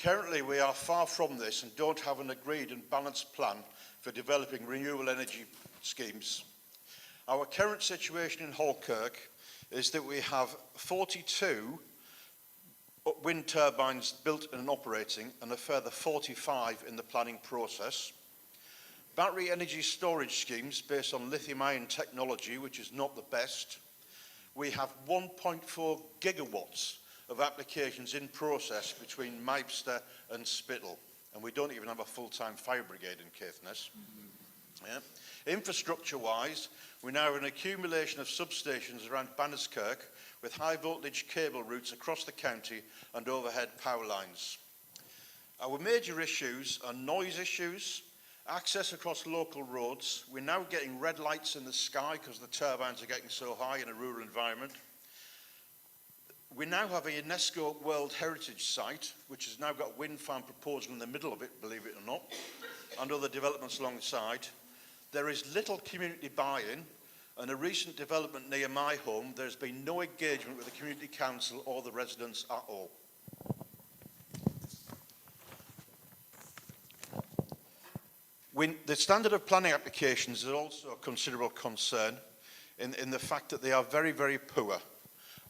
Currently, we are far from this and don't have an agreed and balanced plan for developing renewable energy schemes. Our current situation in Falkirk is that we have 42 wind turbines built and operating and a further 45 in the planning process. Battery energy storage schemes based on lithium-ion technology, which is not the best. We have 1.4 gigawatts of applications in process between Mibster and Spittal, and we don't even have a full-time fire brigade in Caithness. Yeah. Infrastructure-wise, we now have an accumulation of substations around Banniskirk with high-voltage cable routes across the county and overhead power lines. Our major issues are noise issues, access across local roads. We're now getting red lights in the sky because the turbines are getting so high in a rural environment. We now have a UNESCO World Heritage Site, which has now got a wind farm proposal in the middle of it, believe it or not, and other developments alongside. There is little community buy-in, and a recent development near my home, there's been no engagement with the community council or the residents at all. The standard of planning applications is also a considerable concern in the fact that they are very, very poor.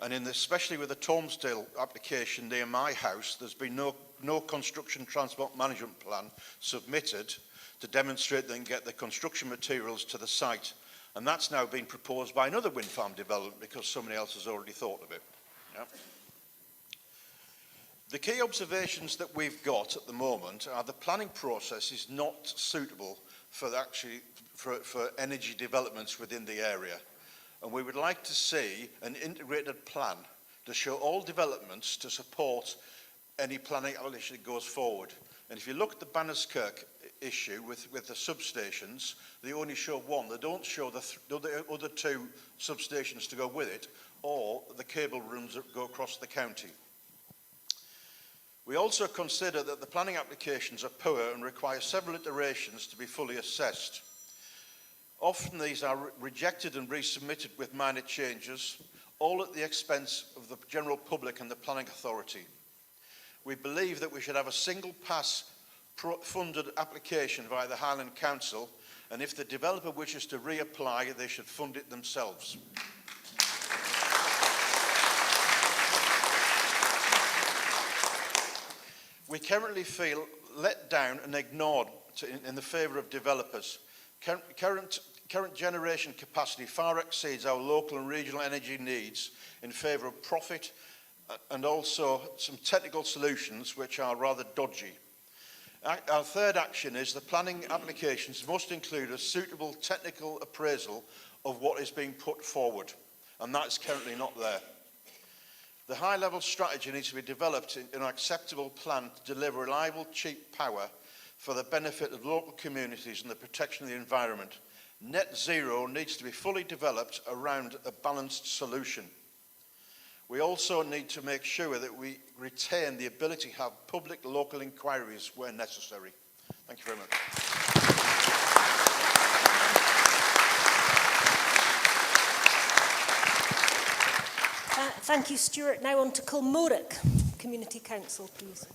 And especially with the Tormsdale application near my house, there's been no construction transport management plan submitted to demonstrate they can get the construction materials to the site. And that's now been proposed by another wind farm development because somebody else has already thought of it. Yeah. The key observations that we've got at the moment are the planning process is not suitable for energy developments within the area. And we would like to see an integrated plan to show all developments to support any planning application that goes forward. And if you look at the Banniskirk issue with the substations, they only show one. They don't show the other two substations to go with it, or the cable rooms that go across the county. We also consider that the planning applications are poor and require several iterations to be fully assessed. Often these are rejected and resubmitted with minor changes, all at the expense of the general public and the planning authority. We believe that we should have a single pass funded application via the Highland Council, and if the developer wishes to reapply, they should fund it themselves. We currently feel let down and ignored in the favour of developers. Current generation capacity far exceeds our local and regional energy needs in favour of profit and also some technical solutions which are rather dodgy. Our third action is the planning applications must include a suitable technical appraisal of what is being put forward, and that's currently not there. The high-level strategy needs to be developed in an acceptable plan to deliver reliable, cheap power for the benefit of local communities and the protection of the environment. Net zero needs to be fully developed around a balanced solution. We also need to make sure that we retain the ability to have public local inquiries where necessary. Thank you very much. Thank you, Stuart. Now on to Kilmorick Community Council, please.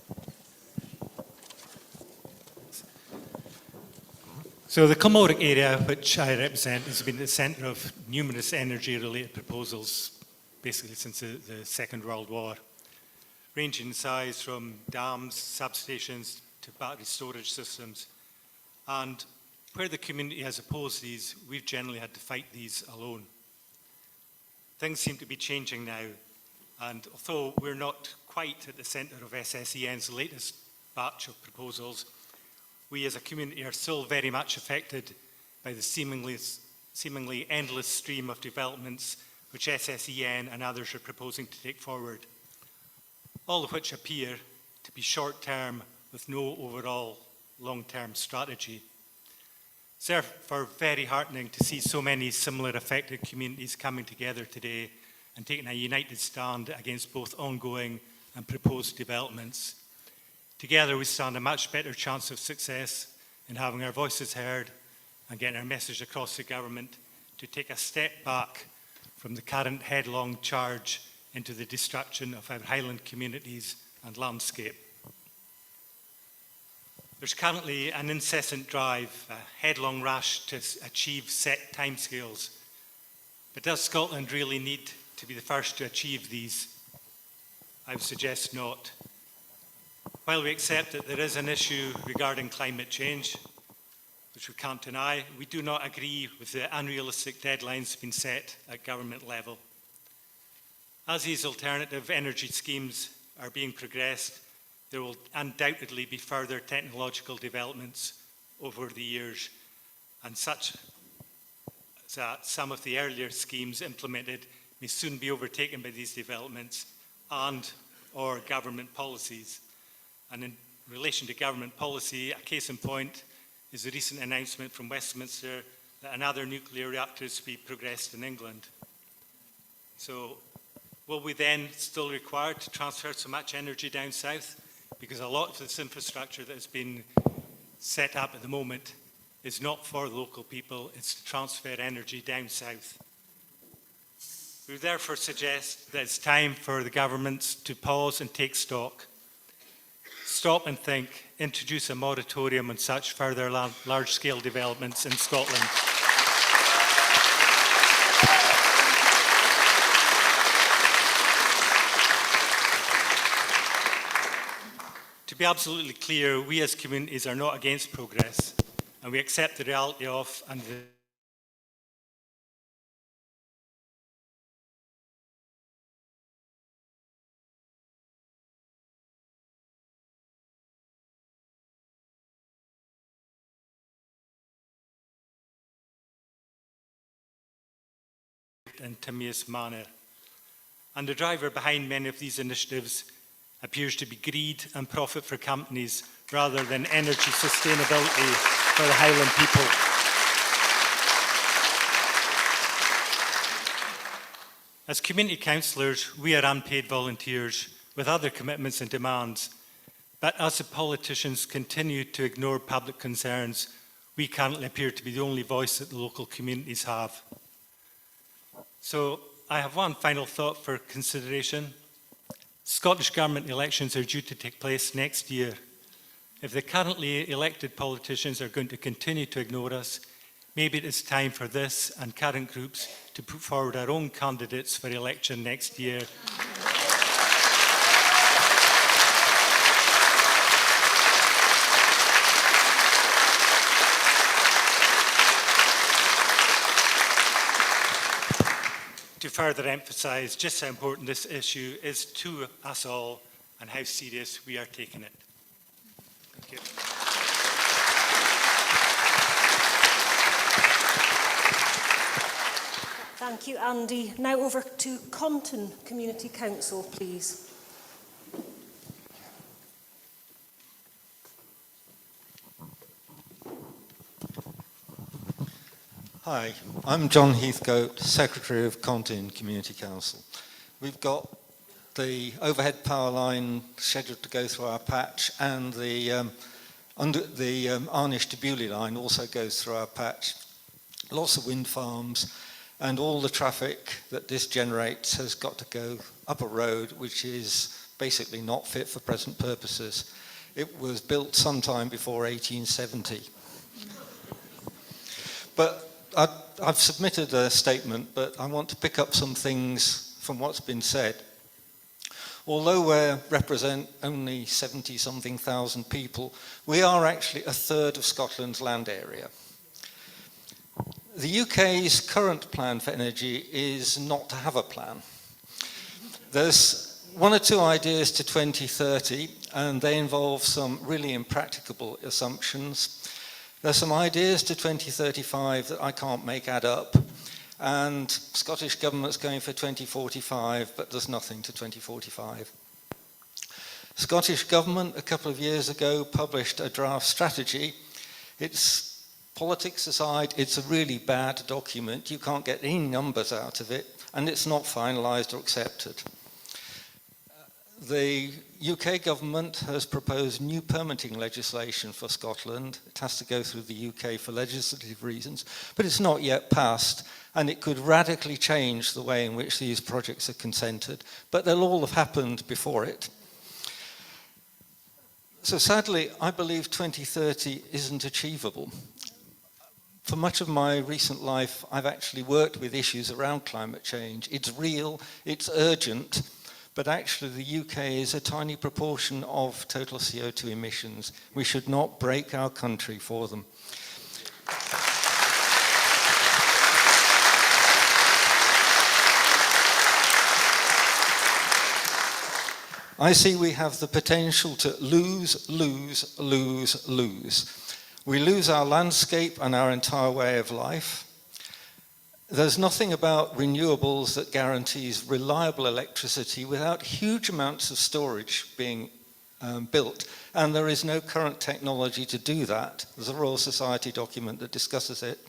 So the Kilmorick area, which I represent, has been at the centre of numerous energy-related proposals basically since the Second World War, ranging in size from dams, substations to battery storage systems. And where the community has opposed these, we've generally had to fight these alone. Things seem to be changing now, and although we're not quite at the centre of SSEN's latest batch of proposals, we as a community are still very much affected by the seemingly endless stream of developments which SSEN and others are proposing to take forward, all of which appear to be short-term with no overall long-term strategy. It's therefore very heartening to see so many similar affected communities coming together today and taking a united stand against both ongoing and proposed developments. Together we stand a much better chance of success in having our voices heard and getting our message across to government to take a step back from the current headlong charge into the destruction of our Highland communities and landscape. There's currently an incessant drive, a headlong rush to achieve set timescales. But does Scotland really need to be the first to achieve these? I would suggest not. While we accept that there is an issue regarding climate change, which we can't deny, we do not agree with the unrealistic deadlines being set at government level. As these alternative energy schemes are being progressed, there will undoubtedly be further technological developments over the years, and such that some of the earlier schemes implemented may soon be overtaken by these developments and or government policies. And in relation to government policy, a case in point is the recent announcement from Westminster that another nuclear reactor is to be progressed in England. So will we then still require to transfer so much energy down south? Because a lot of this infrastructure that has been set up at the moment is not for local people, it's to transfer energy down south. We therefore suggest that it's time for the governments to pause and take stock. Stop and think, introduce a moratorium on such further large-scale developments in Scotland. To be absolutely clear, we as communities are not against progress, and we accept the reality of and the and Timaeus manner. And the driver behind many of these initiatives appears to be greed and profit for companies rather than energy sustainability for the Highland people. As community councillors, we are unpaid volunteers with other commitments and demands, but as the politicians continue to ignore public concerns, we currently appear to be the only voice that the local communities have. So I have one final thought for consideration. Scottish Government elections are due to take place next year. If the currently elected politicians are going to continue to ignore us, maybe it is time for this and current groups to put forward our own candidates for election next year. To further emphasise just how important this issue is to us all and how serious we are taking it. Thank you. Thank you, Andy. Now over to Compton Community Council, please. Hi, I'm John Heathcote, Secretary of Compton Community Council. We've got the overhead power line scheduled to go through our patch, and the Arnish to Bewley line also goes through our patch. Lots of wind farms, and all the traffic that this generates has got to go up a road which is basically not fit for present purposes. It was built sometime before 1870. But I've submitted a statement, but I want to pick up some things from what's been said. Although we represent only 70-something thousand people, we are actually a third of Scotland's land area. The UK's current plan for energy is not to have a plan. There's one or two ideas to 2030, and they involve some really impracticable assumptions. There's some ideas to 2035 that I can't make add up, and Scottish Government's going for 2045, but there's nothing to 2045. Scottish Government, a couple of years ago, published a draft strategy. It's politics aside, it's a really bad document. You can't get any numbers out of it, and it's not finalised or accepted. The UK government has proposed new permitting legislation for Scotland. It has to go through the UK for legislative reasons, but it's not yet passed, and it could radically change the way in which these projects are consented, but they'll all have happened before it. So sadly, I believe 2030 isn't achievable. For much of my recent life, I've actually worked with issues around climate change. It's real, it's urgent, but actually the UK is a tiny proportion of total CO2 emissions. We should not break our country for them. I see we have the potential to lose. We lose our landscape and our entire way of life. There's nothing about renewables that guarantees reliable electricity without huge amounts of storage being built, and there is no current technology to do that. There's a Royal Society document that discusses it.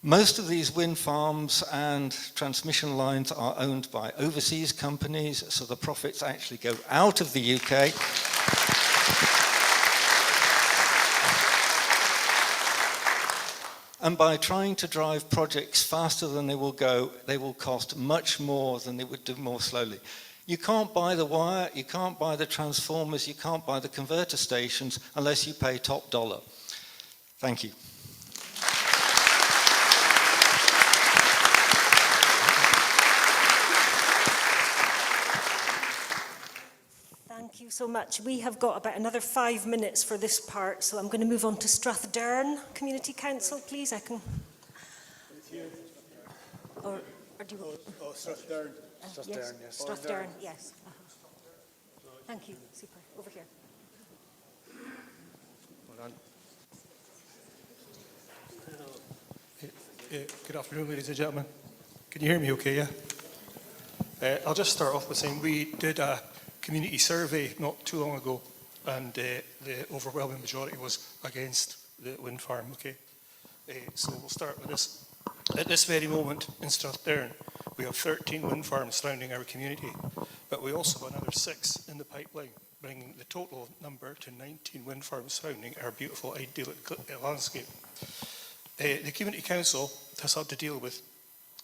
Most of these wind farms and transmission lines are owned by overseas companies, so the profits actually go out of the UK. And by trying to drive projects faster than they will go, they will cost much more than they would do more slowly. You can't buy the wire, you can't buy the transformers, you can't buy the converter stations unless you pay top dollar. Thank you. Thank you so much. We have got about another 5 minutes for this part, so I'm going to move on to Strathdown Community Council, please. I can. Or do you? Oh, Strathdown. Yes. Strathdown, yes. Thank you. Super. Over here. Well done. Good afternoon, ladies and gentlemen. Can you hear me okay, yeah? I'll just start off by saying we did a community survey not too long ago, and the overwhelming majority was against the wind farm, okay? So we'll start with this. At this very moment in Strathdown, we have 13 wind farms surrounding our community, but we also have another 6 in the pipeline, bringing the total number to 19 wind farms surrounding our beautiful idyllic landscape. The Community Council has had to deal with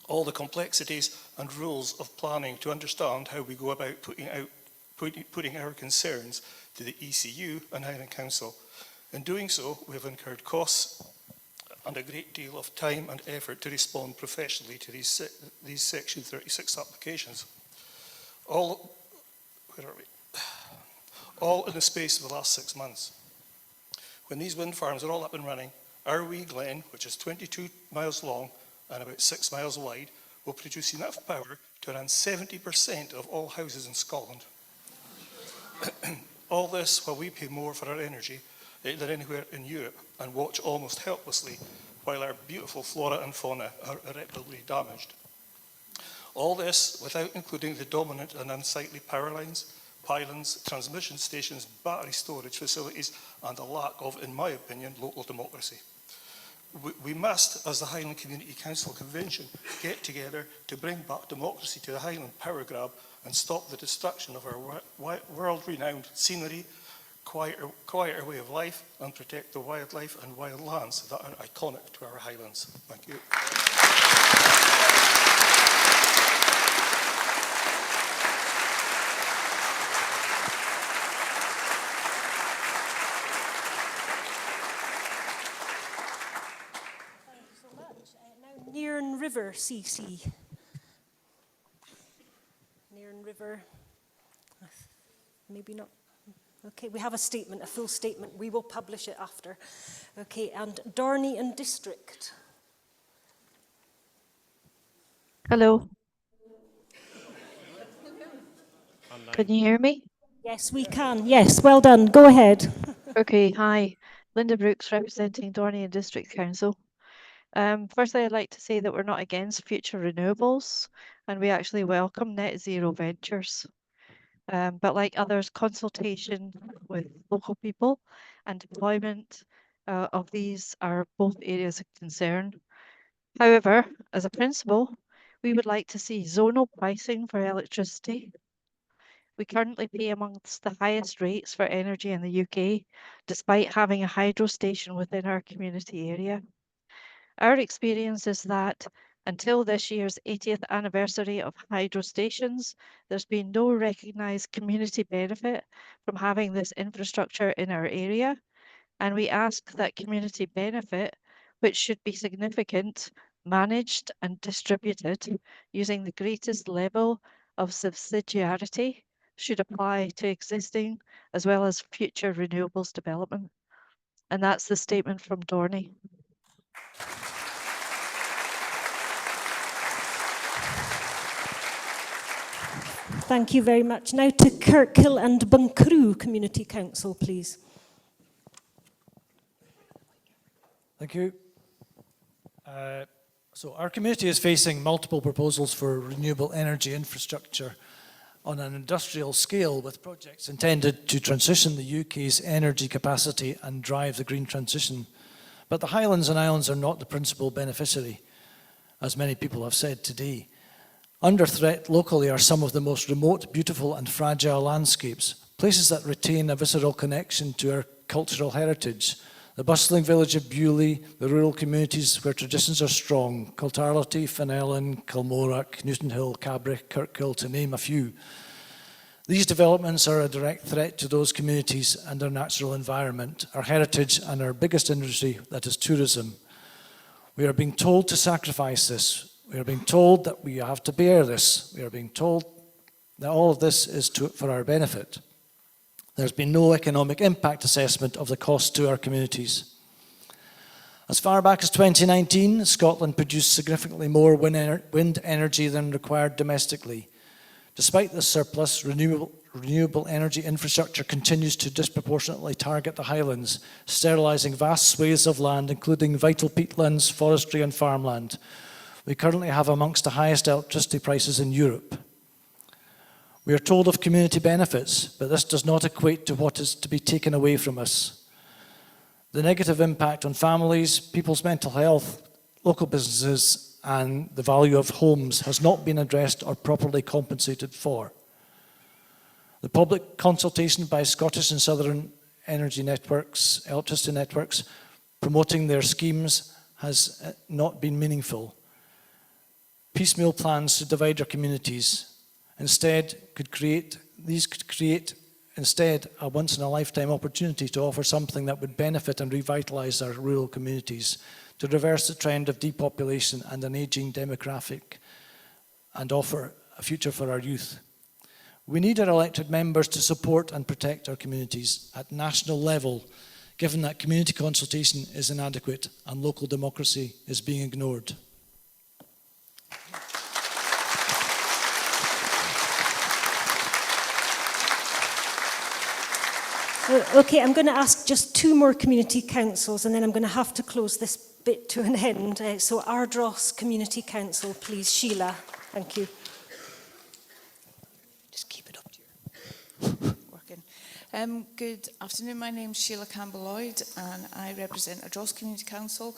all the complexities and rules of planning to understand how we go about putting our concerns to the ECU and Highland Council. In doing so, we have incurred costs and a great deal of time and effort to respond professionally to these Section 36 applications. All in the space of the last 6 months. When these wind farms are all up and running, our wee glen, which is 22 miles long and about 6 miles wide, will produce enough power to run 70% of all houses in Scotland. All this while we pay more for our energy than anywhere in Europe and watch almost helplessly while our beautiful flora and fauna are irreparably damaged. All this without including the dominant and unsightly power lines, pylons, transmission stations, battery storage facilities, and a lack of, in my opinion, local democracy. We must, as the Highland Community Council Convention, get together to bring back democracy to the Highland power grab and stop the destruction of our world-renowned scenery, quieter way of life, and protect the wildlife and wild lands that are iconic to our Highlands. Thank you. Nairn River CC. Nairn River, maybe not. Okay, we have a statement, a full statement. We will publish it after. Okay, and Darney and District. Hello. Can you hear me? Yes, we can. Yes, well done. Go ahead. Okay, hi. Linda Brooks, representing Dorney and District Council. Firstly, I'd like to say that we're not against future renewables, and we actually welcome net zero ventures. But like others, consultation with local people and deployment of these are both areas of concern. However, as a principle, we would like to see zonal pricing for electricity. We currently pay amongst the highest rates for energy in the UK, despite having a hydro station within our community area. Our experience is that until this year's 80th anniversary of hydro stations, there's been no recognised community benefit from having this infrastructure in our area, and we ask that community benefit, which should be significant, managed and distributed using the greatest level of subsidiarity, should apply to existing as well as future renewables development. And that's the statement from Dorney. Thank you very much. Now to Kirkhill and Buncrew Community Council, please. Thank you. So our community is facing multiple proposals for renewable energy infrastructure on an industrial scale, with projects intended to transition the UK's energy capacity and drive the green transition. But the Highlands and Islands are not the principal beneficiary, as many people have said today. Under threat locally are some of the most remote, beautiful and fragile landscapes, places that retain a visceral connection to our cultural heritage. The bustling village of Bewley, the rural communities where traditions are strong, Cultarlity, Fenelon, Kilmorack, Newton Hill, Cabrick, Kirkhill, to name a few. These developments are a direct threat to those communities and their natural environment, our heritage and our biggest industry, that is tourism. We are being told to sacrifice this. We are being told that we have to bear this. We are being told that all of this is for our benefit. There's been no economic impact assessment of the cost to our communities. As far back as 2019, Scotland produced significantly more wind energy than required domestically. Despite this surplus, renewable energy infrastructure continues to disproportionately target the Highlands, sterilising vast swathes of land, including vital peatlands, forestry and farmland. We currently have amongst the highest electricity prices in Europe. We are told of community benefits, but this does not equate to what is to be taken away from us. The negative impact on families, people's mental health, local businesses, and the value of homes has not been addressed or properly compensated for. The public consultation by Scottish and Southern energy networks, electricity networks, promoting their schemes has not been meaningful. Piecemeal plans to divide our communities could create instead a once-in-a-lifetime opportunity to offer something that would benefit and revitalise our rural communities, to reverse the trend of depopulation and an ageing demographic, and offer a future for our youth. We need our elected members to support and protect our communities at national level, given that community consultation is inadequate and local democracy is being ignored. Okay, I'm going to ask just 2 more community councils, and then I'm going to have to close this bit to an end. So Ardross Community Council, please. Sheila, thank you. Just keep it up to your working. Good afternoon, my name's Sheila Campbell-Lloyd and I represent Ardross Community Council.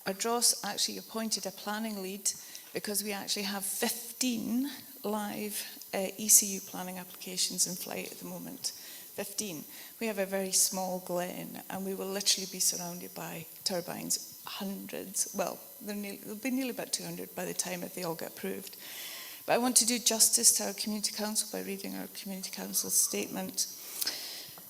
Ardross actually appointed a planning lead because we actually have 15 live ECU planning applications in flight at the moment. 15. We have a very small glen and we will literally be surrounded by turbines, hundreds, well, there'll be nearly about 200 by the time if they all get approved. But I want to do justice to our community council by reading our community council statement.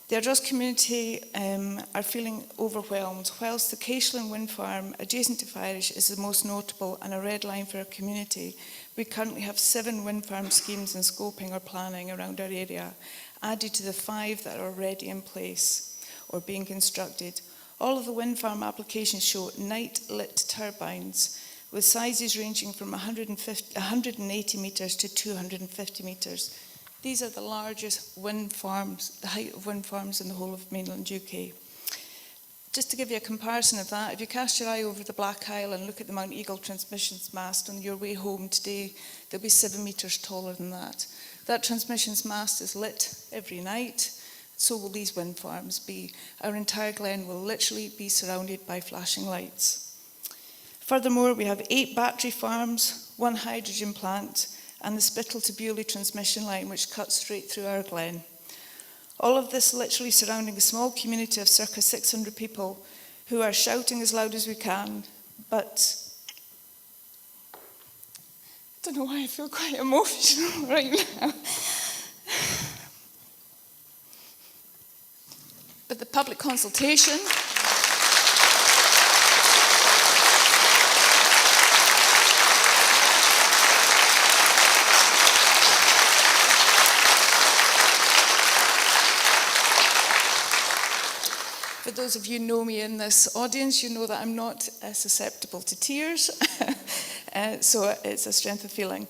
The Ardross community are feeling overwhelmed. Whilst the Caishland wind farm adjacent to Firish is the most notable and a red line for our community, we currently have 7 wind farm schemes in scoping or planning around our area, added to the 5 that are already in place or being constructed. All of the wind farm applications show night-lit turbines with sizes ranging from 180 metres to 250 metres. These are the largest wind farms, the height of wind farms in the whole of mainland UK. Just to give you a comparison of that, if you cast your eye over the Black Isle and look at the Mount Eagle transmissions mast on your way home today, they'll be 7 metres taller than that. That transmissions mast is lit every night, so will these wind farms be. Our entire glen will literally be surrounded by flashing lights. Furthermore, we have 8 battery farms, 1 hydrogen plant, and the Spittal to Bewley transmission line, which cuts straight through our glen. All of this literally surrounding a small community of circa 600 people who are shouting as loud as we can, but I don't know why I feel quite emotional right now. But the public consultation for those of you who know me in this audience, you know that I'm not susceptible to tears. So it's a strength of feeling.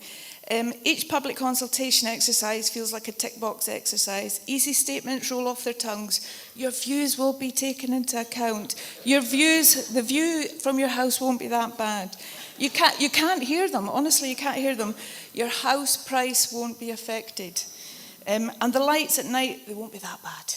Each public consultation exercise feels like a tick box exercise. Easy statements roll off their tongues. Your views will be taken into account. Your views, the view from your house won't be that bad. You can't hear them. Honestly, you can't hear them. Your house price won't be affected. And the lights at night, they won't be that bad.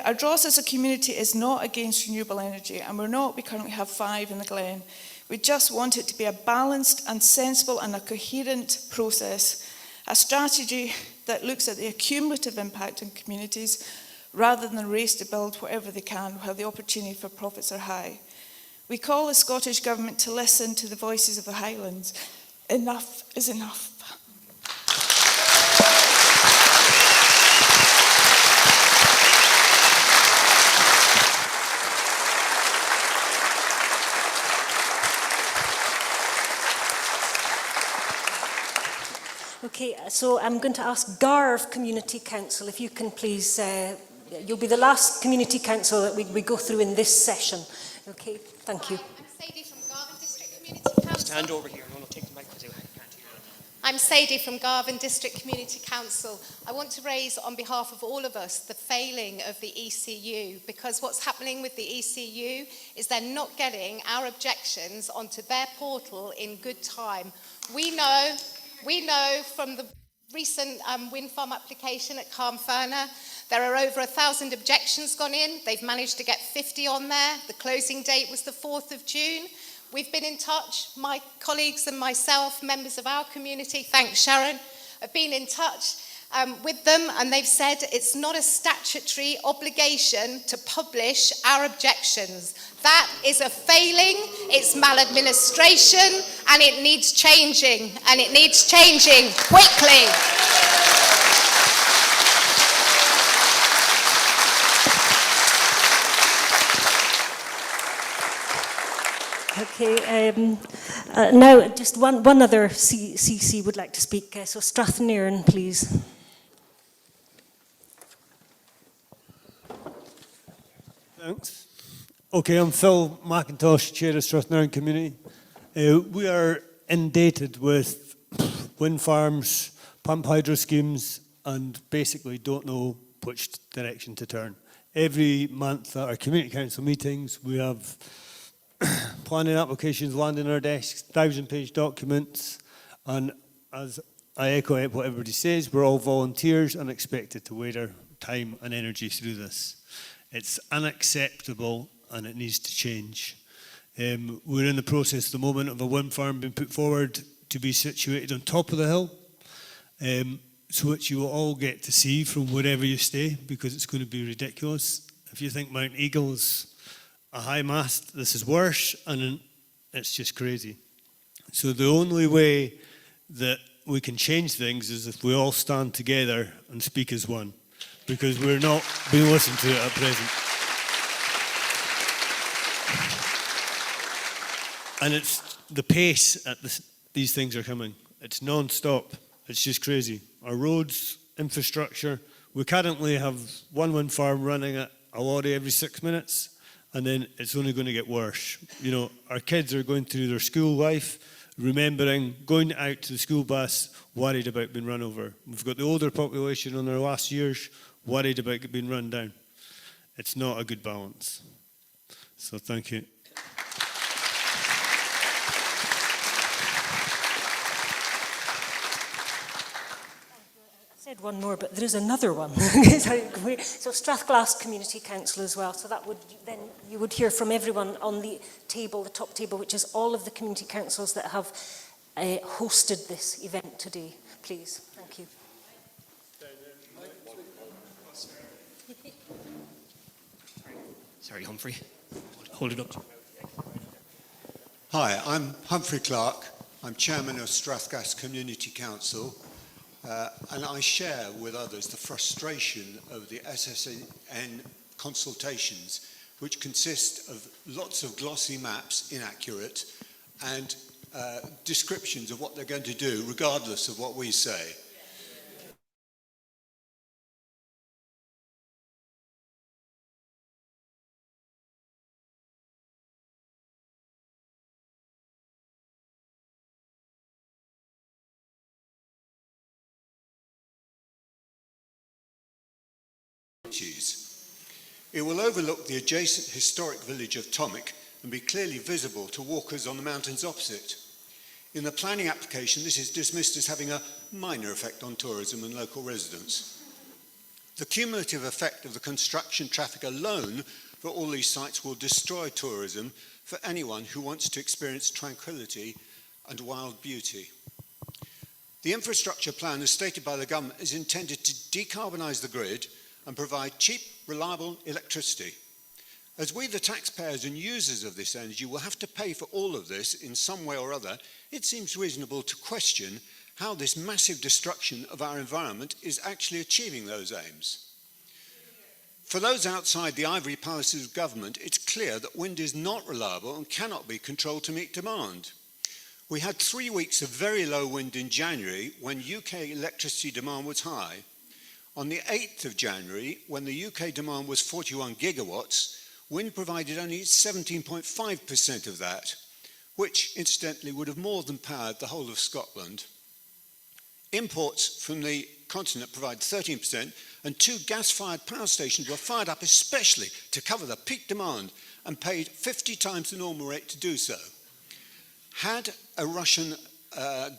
Ardross as a community is not against renewable energy, and we're not. We currently have 5 in the glen. We just want it to be a balanced and sensible and a coherent process, a strategy that looks at the cumulative impact on communities rather than a race to build whatever they can while the opportunity for profits are high. We call the Scottish Government to listen to the voices of the Highlands. Enough is enough. Okay, so I'm going to ask Garve Community Council, if you can please, you'll be the last community council that we go through in this session. Okay, thank you. I'm Sadie from Garve District Community Council. Stand over here, no, take the mic because I can't I'm Sadie from Garvan District Community Council. I want to raise on behalf of all of us the failing of the ECU, because what's happening with the ECU is they're not getting our objections onto their portal in good time. We know from the recent wind farm application at Carnfurna, there are over 1,000 objections gone in. They've managed to get 50 on there. The closing date was the 4th of June. We've been in touch, my colleagues and myself, members of our community, thanks Sharon, have been in touch with them, and they've said it's not a statutory obligation to publish our objections. That is a failing, it's maladministration, and it needs changing, and it needs changing quickly. Okay, now just one other CC would like to speak, so Strathnairn, please. Thanks. Okay, I'm Phil McIntosh, Chair of Strathnairn Community. We are inundated with wind farms, pump hydro schemes, and basically don't know which direction to turn. Every month at our community council meetings, we have planning applications landing on our desks, 1,000-page documents, and as I echo what everybody says, we're all volunteers and expected to wade our time and energy through this. It's unacceptable and it needs to change. We're in the process at the moment of a wind farm being put forward to be situated on top of the hill, so which you will all get to see from wherever you stay, because it's going to be ridiculous. If you think Mount Eagle's a high mast, this is worse, and it's just crazy. So the only way that we can change things is if we all stand together and speak as one, because we're not being listened to at present. And it's the pace at these things are coming. It's non-stop. It's just crazy. Our roads, infrastructure, we currently have one wind farm running at a lorry every 6 minutes, and then it's only going to get worse. You know, our kids are going through their school life, remembering going out to the school bus, worried about being run over. We've got the older population on their last years, worried about being run down. It's not a good balance. So thank you. I said one more, but there is another one. So Strathglass Community Council as well. So that would then you would hear from everyone on the table, the top table, which is all of the community councils that have hosted this event today. Please, thank you. Sorry, Humphrey. Hold it up. Hi, I'm Humphrey Clark. I'm Chairman of Strathglass Community Council. And I share with others the frustration of the SSN consultations, which consist of lots of glossy maps, inaccurate, and descriptions of what they're going to do, regardless of what we say. It will overlook the adjacent historic village of Tomic and be clearly visible to walkers on the mountains opposite. In the planning application, this is dismissed as having a minor effect on tourism and local residents. The cumulative effect of the construction traffic alone for all these sites will destroy tourism for anyone who wants to experience tranquility and wild beauty. The infrastructure plan, as stated by the government, is intended to decarbonise the grid and provide cheap, reliable electricity. As we, the taxpayers and users of this energy, will have to pay for all of this in some way or other, it seems reasonable to question how this massive destruction of our environment is actually achieving those aims. For those outside the ivory palaces of government, it's clear that wind is not reliable and cannot be controlled to meet demand. We had 3 weeks of very low wind in January when UK electricity demand was high. On the 8th of January, when the UK demand was 41 gigawatts, wind provided only 17.5% of that, which incidentally would have more than powered the whole of Scotland. Imports from the continent provide 13%, and 2 gas-fired power stations were fired up especially to cover the peak demand and paid 50 times the normal rate to do so. Had a Russian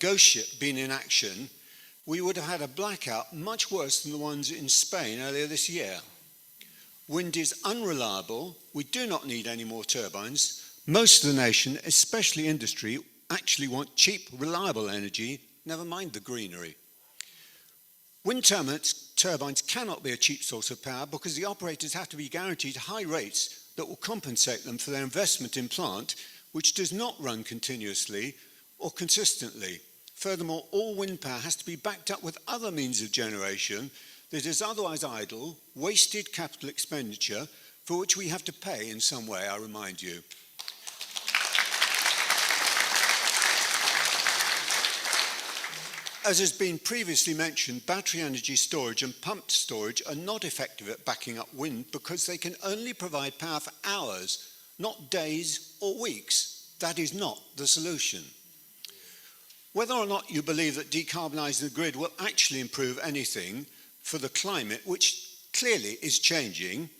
ghost ship been in action, we would have had a blackout much worse than the ones in Spain earlier this year. Wind is unreliable. We do not need any more turbines. Most of the nation, especially industry, actually want cheap, reliable energy, never mind the greenery. Wind turbines cannot be a cheap source of power because the operators have to be guaranteed high rates that will compensate them for their investment in plant, which does not run continuously or consistently. Furthermore, all wind power has to be backed up with other means of generation that is otherwise idle, wasted capital expenditure, for which we have to pay in some way, I remind you. As has been previously mentioned, battery energy storage and pumped storage are not effective at backing up wind because they can only provide power for hours, not days or weeks. That is not the solution. Whether or not you believe that decarbonising the grid will actually improve anything for the climate, which clearly is changing,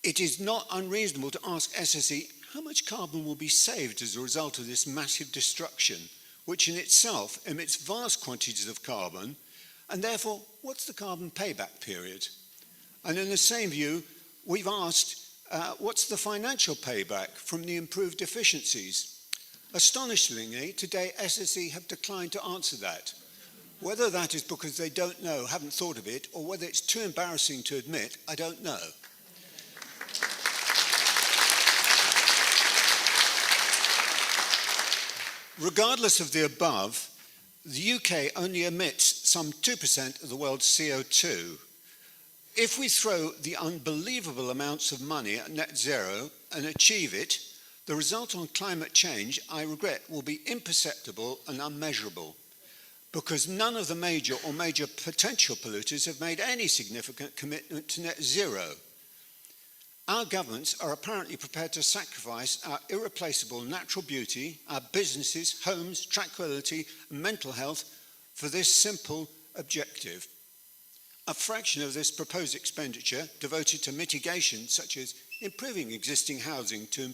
it is not unreasonable to ask SSE how much carbon will be saved as a result of this massive destruction, which in itself emits vast quantities of carbon, and therefore, what's the carbon payback period? And in the same view, we've asked, what's the financial payback from the improved efficiencies? Astonishingly, today SSE have declined to answer that. Whether that is because they don't know, haven't thought of it, or whether it's too embarrassing to admit, I don't know. Regardless of the above, the UK only emits some 2% of the world's CO2. If we throw the unbelievable amounts of money at net zero and achieve it, the result on climate change, I regret, will be imperceptible and unmeasurable, because none of the major or major potential polluters have made any significant commitment to net zero. Our governments are apparently prepared to sacrifice our irreplaceable natural beauty, our businesses, homes, tranquility, and mental health for this simple objective. A fraction of this proposed expenditure devoted to mitigation, such as improving existing housing to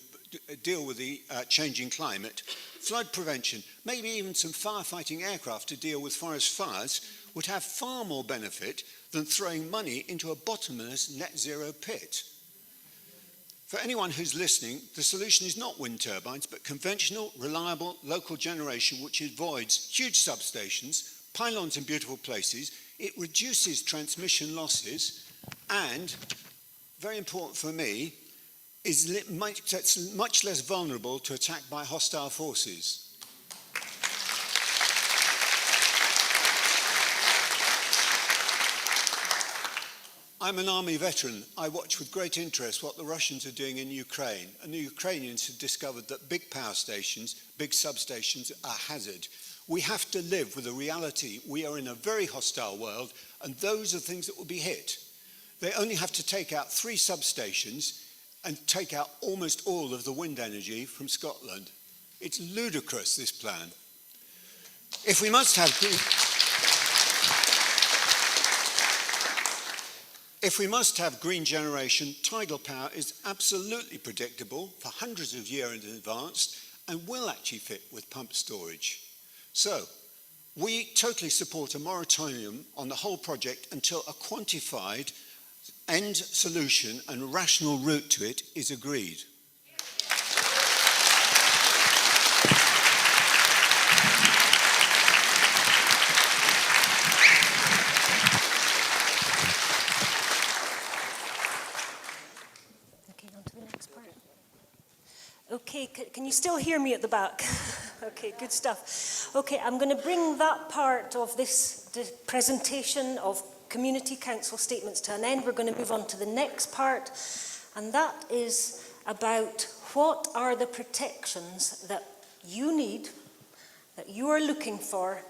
deal with the changing climate, flood prevention, maybe even some firefighting aircraft to deal with forest fires, would have far more benefit than throwing money into a bottomless net zero pit. For anyone who's listening, the solution is not wind turbines, but conventional, reliable, local generation which avoids huge substations, pylons in beautiful places. It reduces transmission losses and, very important for me, is much less vulnerable to attack by hostile forces. I'm an army veteran. I watch with great interest what the Russians are doing in Ukraine, and the Ukrainians have discovered that big power stations, big substations are a hazard. We have to live with the reality we are in a very hostile world, and those are things that will be hit. They only have to take out 3 substations and take out almost all of the wind energy from Scotland. It's ludicrous, this plan. If we must have green generation, tidal power is absolutely predictable for hundreds of years in advance and will actually fit with pump storage. So, we totally support a moratorium on the whole project until a quantified end solution and rational route to it is agreed. Okay, on to the next part. Okay, can you still hear me at the back? Okay, good stuff. Okay, I'm going to bring that part of this presentation of Community Council statements to an end. We're going to move on to the next part, and that is about what are the protections that you need, that you are looking for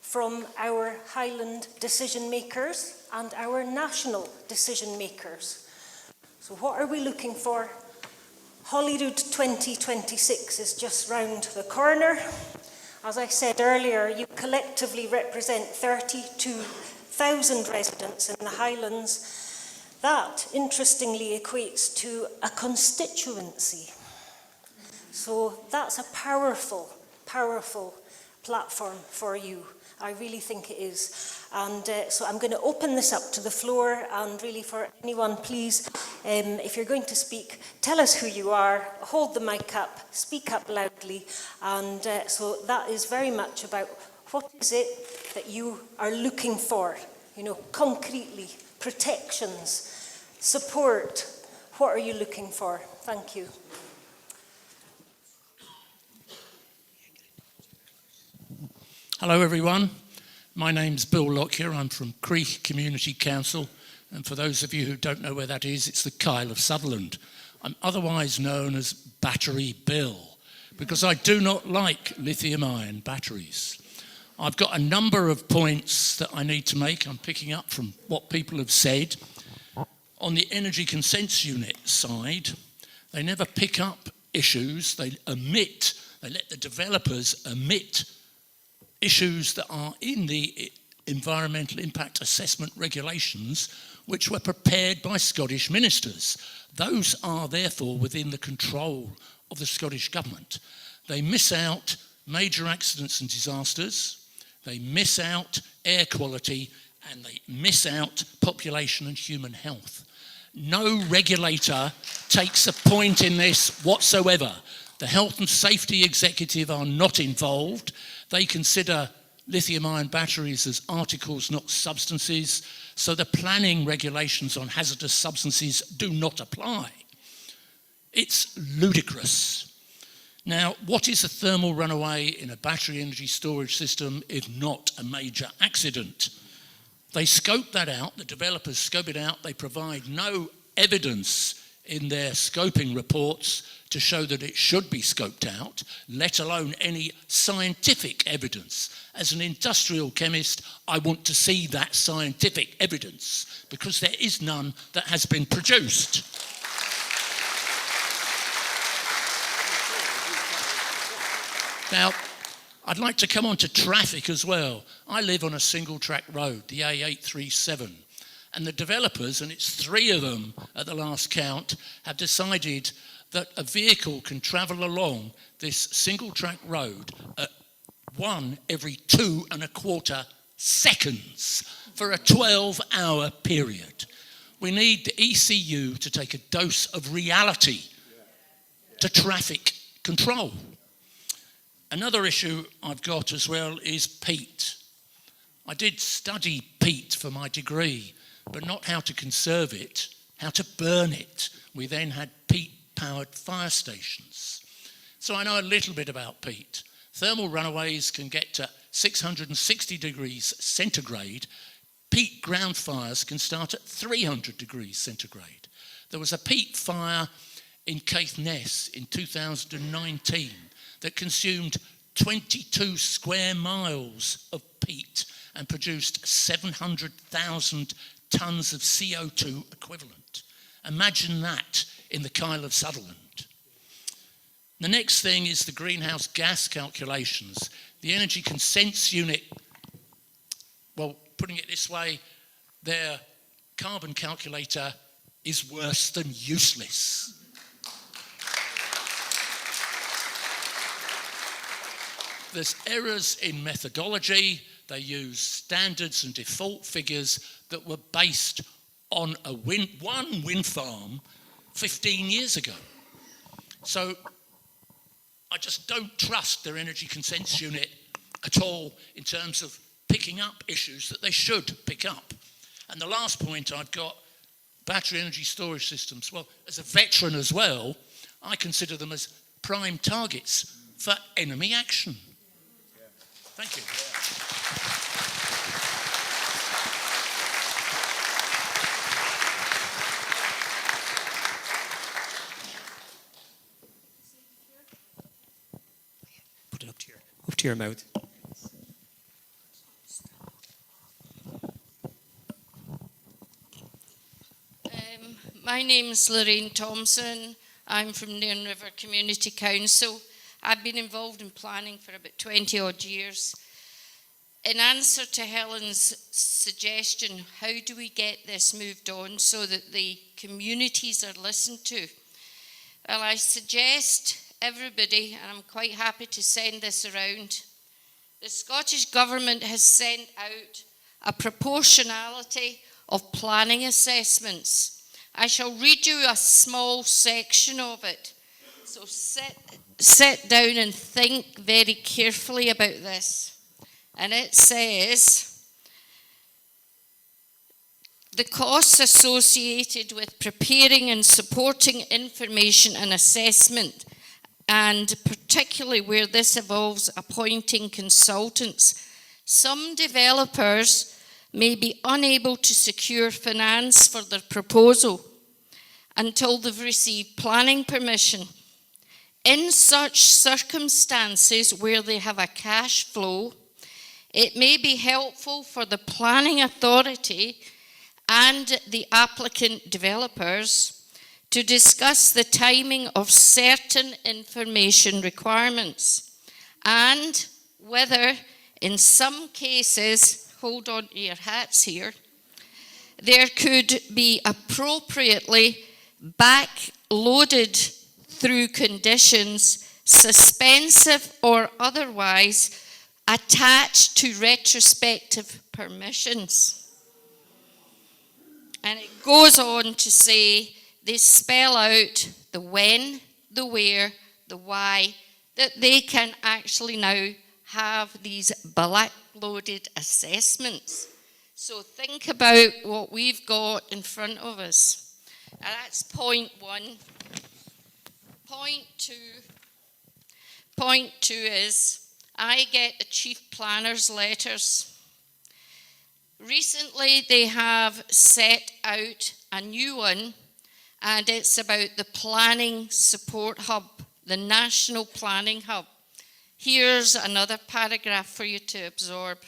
from our Highland decision makers and our national decision makers. So what are we looking for? Holyrood 2026 is just round the corner, As I said earlier, you collectively represent 32,000 residents in the Highlands. That, interestingly, equates to a constituency. So that's a powerful, powerful platform for you. I really think it is. And so I'm going to open this up to the floor, and really for anyone, please, if you're going to speak, tell us who you are, hold the mic up, speak up loudly. And so that is very much about what is it that you are looking for, you know, concretely, protections, support. What are you looking for? Thank you. Hello everyone, my name's Bill Lockyer, I'm from Creek Community Council, and for those of you who don't know where that is, it's the Kyle of Sutherland. I'm otherwise known as Battery Bill, because I do not like lithium-ion batteries. I've got a number of points that I need to make. I'm picking up from what people have said. On the energy consents unit side, they never pick up issues, they let the developers omit issues that are in the environmental impact assessment regulations, which were prepared by Scottish ministers. Those are therefore within the control of the Scottish government. They miss out major accidents and disasters, they miss out air quality, and they miss out population and human health. No regulator takes a point in this whatsoever. The Health and Safety Executive are not involved. They consider lithium-ion batteries as articles, not substances, so the planning regulations on hazardous substances do not apply. It's ludicrous. Now, what is a thermal runaway in a battery energy storage system if not a major accident? They scope that out, the developers scope it out, they provide no evidence in their scoping reports to show that it should be scoped out, let alone any scientific evidence. As an industrial chemist, I want to see that scientific evidence, because there is none that has been produced. Now, I'd like to come on to traffic as well. I live on a single track road, the A837. And the developers, and it's 3 of them at the last count, have decided that a vehicle can travel along this single track road at 1 every 2.25 seconds for a 12-hour period. We need the ECU to take a dose of reality to traffic control. Another issue I've got as well is peat. I did study peat for my degree, but not how to conserve it, how to burn it. We then had peat-powered fire stations. So I know a little bit about peat. Thermal runaways can get to 660 degrees centigrade. Peat ground fires can start at 300 degrees centigrade. There was a peat fire in Caithness in 2019 that consumed 22 square miles of peat and produced 700,000 tonnes of CO2 equivalent. Imagine that in the Kyle of Sutherland. The next thing is the greenhouse gas calculations. The energy consents unit, well, putting it this way, their carbon calculator is worse than useless. There's errors in methodology. They use standards and default figures that were based on one wind farm 15 years ago. So I just don't trust their energy consents unit at all in terms of picking up issues that they should pick up. And the last point I've got, battery energy storage systems. Well, as a veteran as well, I consider them as prime targets for enemy action. Thank you. Put it up to your mouth. My name is Lorraine Thompson. I'm from Nairn River Community Council. I've been involved in planning for about 20 odd years. In answer to Helen's suggestion, how do we get this moved on so that the communities are listened to? Well, I suggest everybody, and I'm quite happy to send this around, the Scottish Government has sent out a proportionality of planning assessments. I shall read you a small section of it. So sit down and think very carefully about this. And it says, the costs associated with preparing and supporting information and assessment, and particularly where this involves appointing consultants. Some developers may be unable to secure finance for their proposal until they've received planning permission. In such circumstances where they have a cash flow, it may be helpful for the planning authority and the applicant developers to discuss the timing of certain information requirements and whether, in some cases, hold on to your hats here, there could be appropriately back-loaded through conditions, suspensive or otherwise, attached to retrospective permissions. And it goes on to say they spell out the when, the where, the why, that they can actually now have these back-loaded assessments. So think about what we've got in front of us. And that's point one. Point two is, I get the chief planner's letters. Recently, they have set out a new one, and it's about the Planning Support Hub, the National Planning Hub. Here's another paragraph for you to absorb.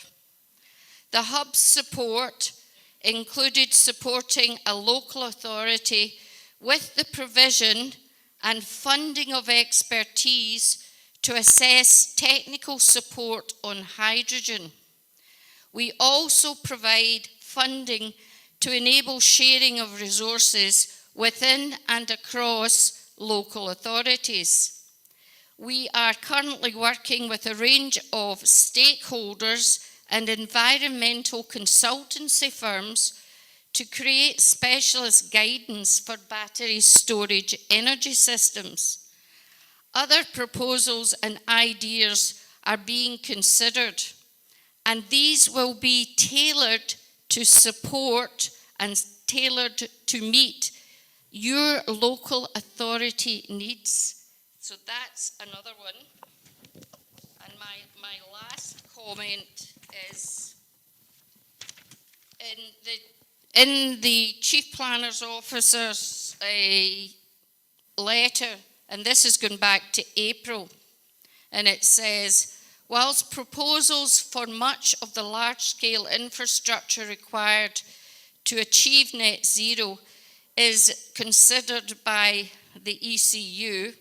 The hub's support included supporting a local authority with the provision and funding of expertise to assess technical support on hydrogen. We also provide funding to enable sharing of resources within and across local authorities. We are currently working with a range of stakeholders and environmental consultancy firms to create specialist guidance for battery storage energy systems. Other proposals and ideas are being considered, and these will be tailored to support and tailored to meet your local authority needs. So that's another one. And my last comment is, in the Chief Planner's Officer's letter, and this is going back to April, and it says, whilst proposals for much of the large-scale infrastructure required to achieve net zero is considered by the ECU,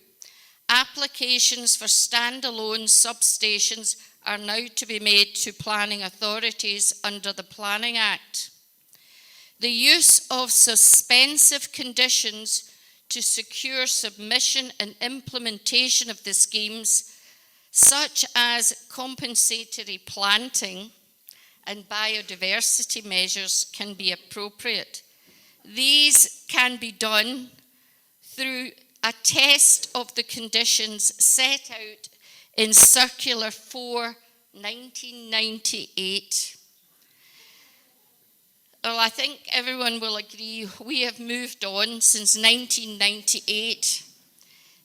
applications for standalone substations are now to be made to planning authorities under the Planning Act. The use of suspensive conditions to secure submission and implementation of the schemes, such as compensatory planting and biodiversity measures, can be appropriate. These can be done through a test of the conditions set out in Circular 4, 1998. Well, I think everyone will agree we have moved on since 1998.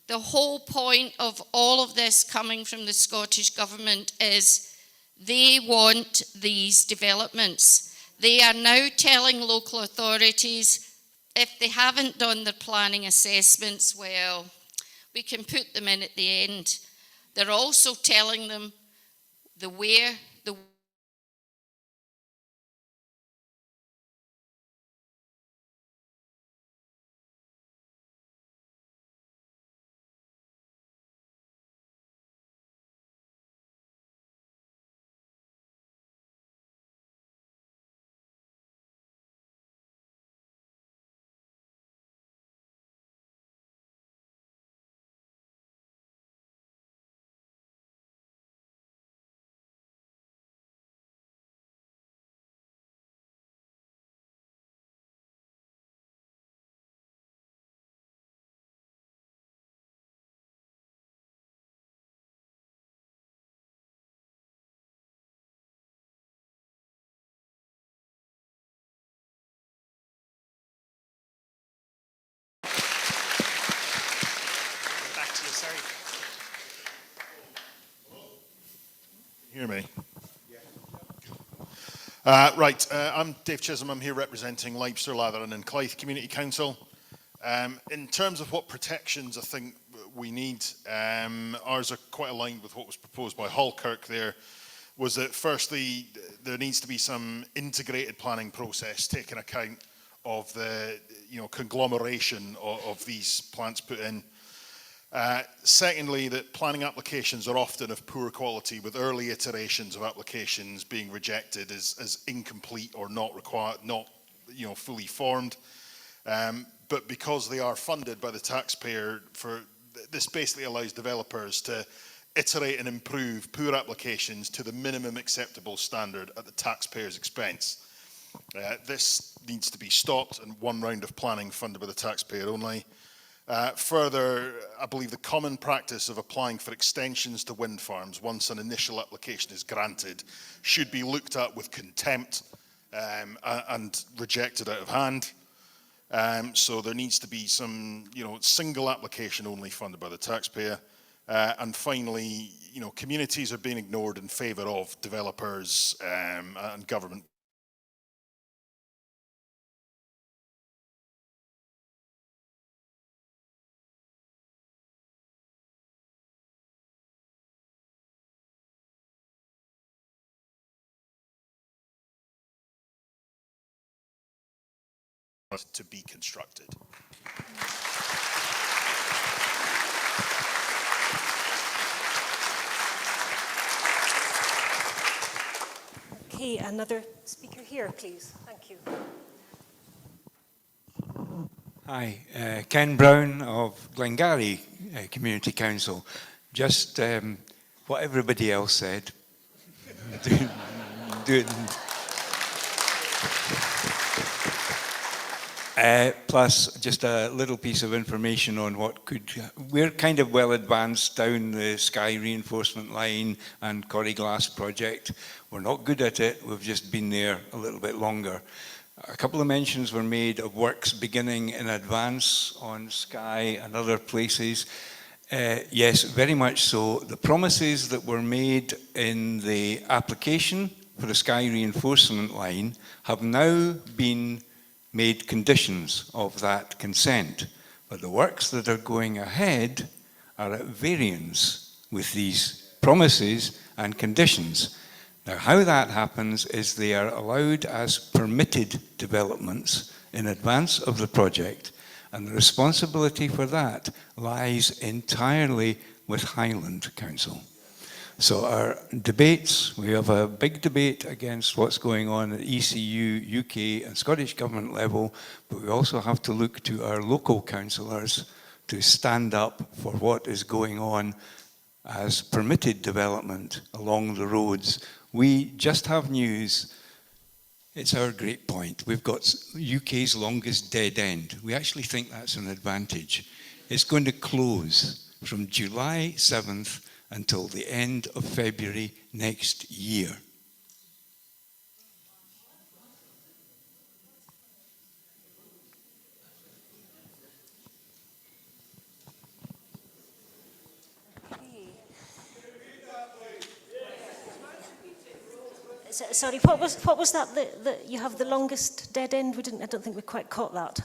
The whole point of all of this coming from the Scottish Government is they want these developments. They are now telling local authorities, if they haven't done their planning assessments, well, we can put them in at the end. They're also telling them the where, the hear me? I'm Dave Chisholm. I'm here representing Leibster, Latheron and Clythe Community Council. In terms of what protections I think we need, ours are quite aligned with what was proposed by Halkirk there, was that firstly, there needs to be some integrated planning process taking account of the conglomeration of these plants put in. Secondly, that planning applications are often of poor quality, with early iterations of applications being rejected as incomplete or not fully formed. But because they are funded by the taxpayer, this basically allows developers to iterate and improve poor applications to the minimum acceptable standard at the taxpayer's expense. This needs to be stopped, and one round of planning funded by the taxpayer only. Further, I believe the common practice of applying for extensions to wind farms once an initial application is granted should be looked at with contempt and rejected out of hand. So there needs to be some, single application only funded by the taxpayer. And finally, communities are being ignored in favour of developers and government. To be constructed. Okay, another speaker here, please. Thank you. Hi, Ken Brown of Glengarry Community Council. Just what everybody else said. Plus, just a little piece of information on what could... We're kind of well advanced down the Skye reinforcement line and Corrie Glass project. We're not good at it, we've just been there a little bit longer. A couple of mentions were made of works beginning in advance on Skye and other places. Yes, very much so. The promises that were made in the application for the Skye reinforcement line have now been made conditions of that consent. But the works that are going ahead are at variance with these promises and conditions. Now, how that happens is they are allowed as permitted developments in advance of the project, and the responsibility for that lies entirely with Highland Council. So our debates, we have a big debate against what's going on at ECU, UK and Scottish Government level, but we also have to look to our local councillors to stand up for what is going on as permitted development along the roads. We just have news. It's our great point. We've got UK's longest dead end. We actually think that's an advantage. It's going to close from July 7th until the end of February next year. Sorry, what was that? That you have the longest dead end? I don't think we quite caught that.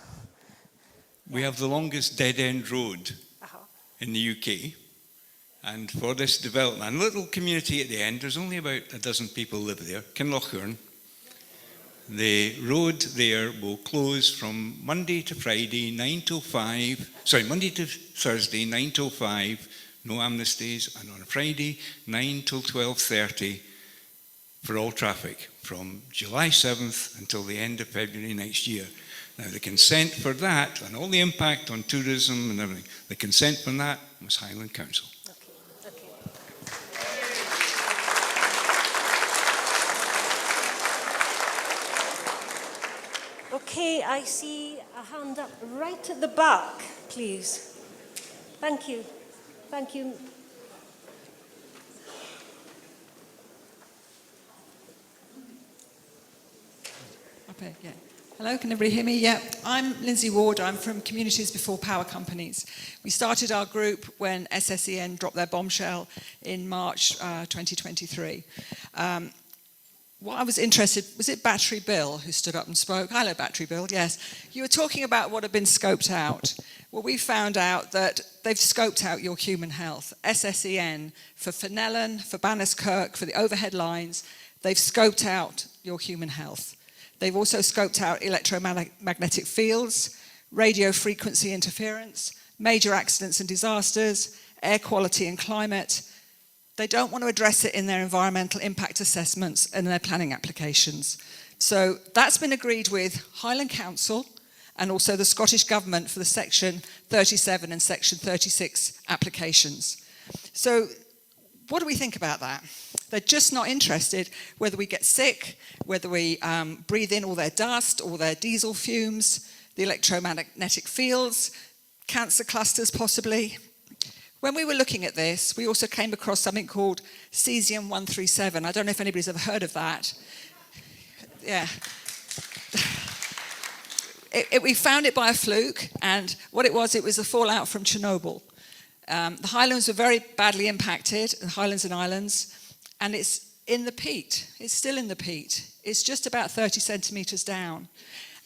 We have the longest dead end road in the UK. And for this development, a little community at the end, there's only about a dozen people live there, Kinlochern. The road there will close from Monday to Friday, 9 till 5. Sorry, Monday to Thursday, 9 till 5, no amnesties. And on a Friday, 9 till 12:30 for all traffic, from July 7th until the end of February next year. Now, the consent for that, and all the impact on tourism and everything, the consent for that was Highland Council. Okay, I see a hand up right at the back, please. Thank you. Thank you. Okay, yeah. Hello, can everybody hear me? Yeah, I'm Lindsay Ward. I'm from Communities Before Power Companies. We started our group when SSEN dropped their bombshell in March 2023. What I was interested, was it Battery Bill who stood up and spoke? Hello, Battery Bill, yes. You were talking about what had been scoped out. Well, we found out that they've scoped out your human health. SSEN, for Fenelon, for Banniskirk, for the overhead lines, they've scoped out your human health. They've also scoped out electromagnetic fields, radio frequency interference, major accidents and disasters, air quality and climate. They don't want to address it in their environmental impact assessments and their planning applications. So that's been agreed with Highland Council and also the Scottish Government for the Section 37 and Section 36 applications. So what do we think about that? They're just not interested whether we get sick, whether we breathe in all their dust, all their diesel fumes, the electromagnetic fields, cancer clusters possibly. When we were looking at this, we also came across something called cesium-137. I don't know if anybody's ever heard of that. Yeah. We found it by a fluke, and what it was a fallout from Chernobyl. The Highlands were very badly impacted, the Highlands and Islands, and it's in the peat. It's still in the peat. It's just about 30 centimetres down.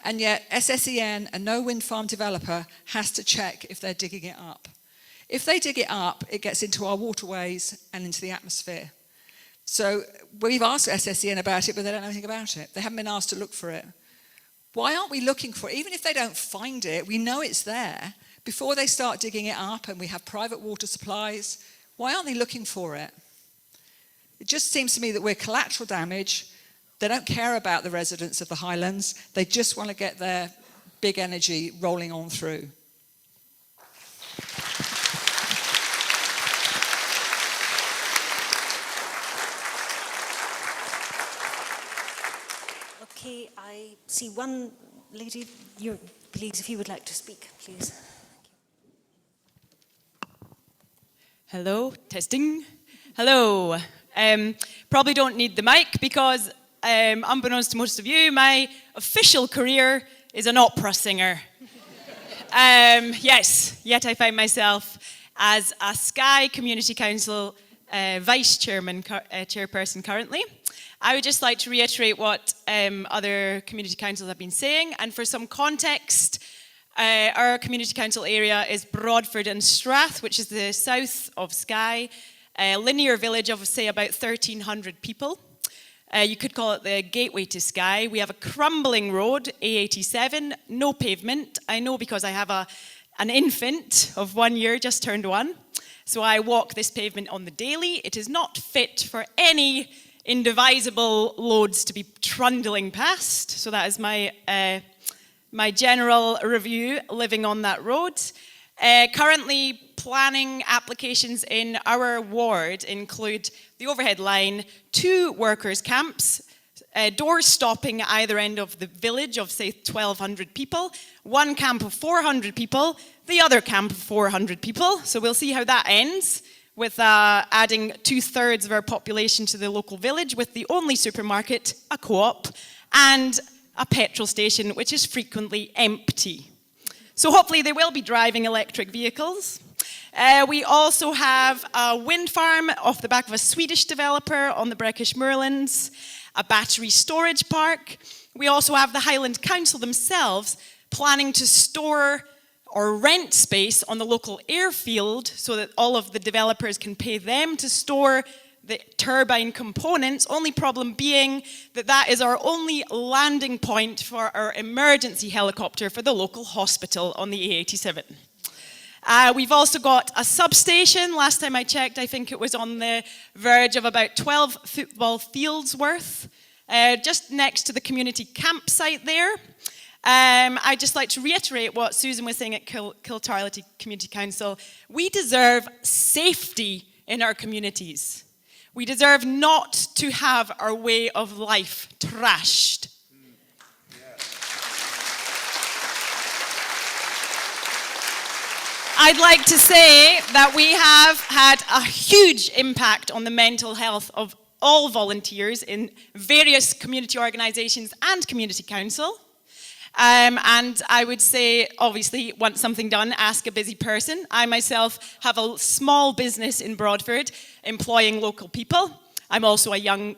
And yet SSEN and no wind farm developer has to check if they're digging it up. If they dig it up, it gets into our waterways and into the atmosphere. So we've asked SSEN about it, but they don't know anything about it. They haven't been asked to look for it. Why aren't we looking for it? Even if they don't find it, we know it's there. Before they start digging it up and we have private water supplies, why aren't they looking for it? It just seems to me that we're collateral damage. They don't care about the residents of the Highlands. They just want to get their big energy rolling on through. Okay, I see one lady. Please, if you would like to speak, please. Hello, testing. Hello. Probably don't need the mic because, unbeknownst to most of you, my official career is an opera singer. Yes, yet I find myself as a Skye Community Council Vice Chairperson currently. I would just like to reiterate what other community councils have been saying, and for some context, our community council area is Broadford and Strath, which is the south of Skye, a linear village of, say, about 1,300 people. You could call it the gateway to Skye. We have a crumbling road, A87, no pavement. I know because I have an infant of 1 year, just turned 1. So I walk this pavement on the daily. It is not fit for any indivisible loads to be trundling past. So that is my general review living on that road. Currently, planning applications in our ward include the overhead line, 2 workers' camps, doors stopping at either end of the village of, say, 1,200 people, 1 camp of 400 people, the other camp of 400 people. So we'll see how that ends, with adding 2/3 of our population to the local village, with the only supermarket, a co-op, and a petrol station, which is frequently empty. So hopefully they will be driving electric vehicles. We also have a wind farm off the back of a Swedish developer on the Breckish Moorlands, a battery storage park. We also have the Highland Council themselves planning to store or rent space on the local airfield so that all of the developers can pay them to store the turbine components, only problem being that that is our only landing point for our emergency helicopter for the local hospital on the A87. We've also got a substation. Last time I checked, I think it was on the verge of about 12 football fields worth, just next to the community campsite there. I'd just like to reiterate what Susan was saying at Kiltarlity Community Council. We deserve safety in our communities. We deserve not to have our way of life trashed. I'd like to say that we have had a huge impact on the mental health of all volunteers in various community organisations and community council. And I would say, obviously, want something done, ask a busy person. I myself have a small business in Broadford employing local people. I'm also I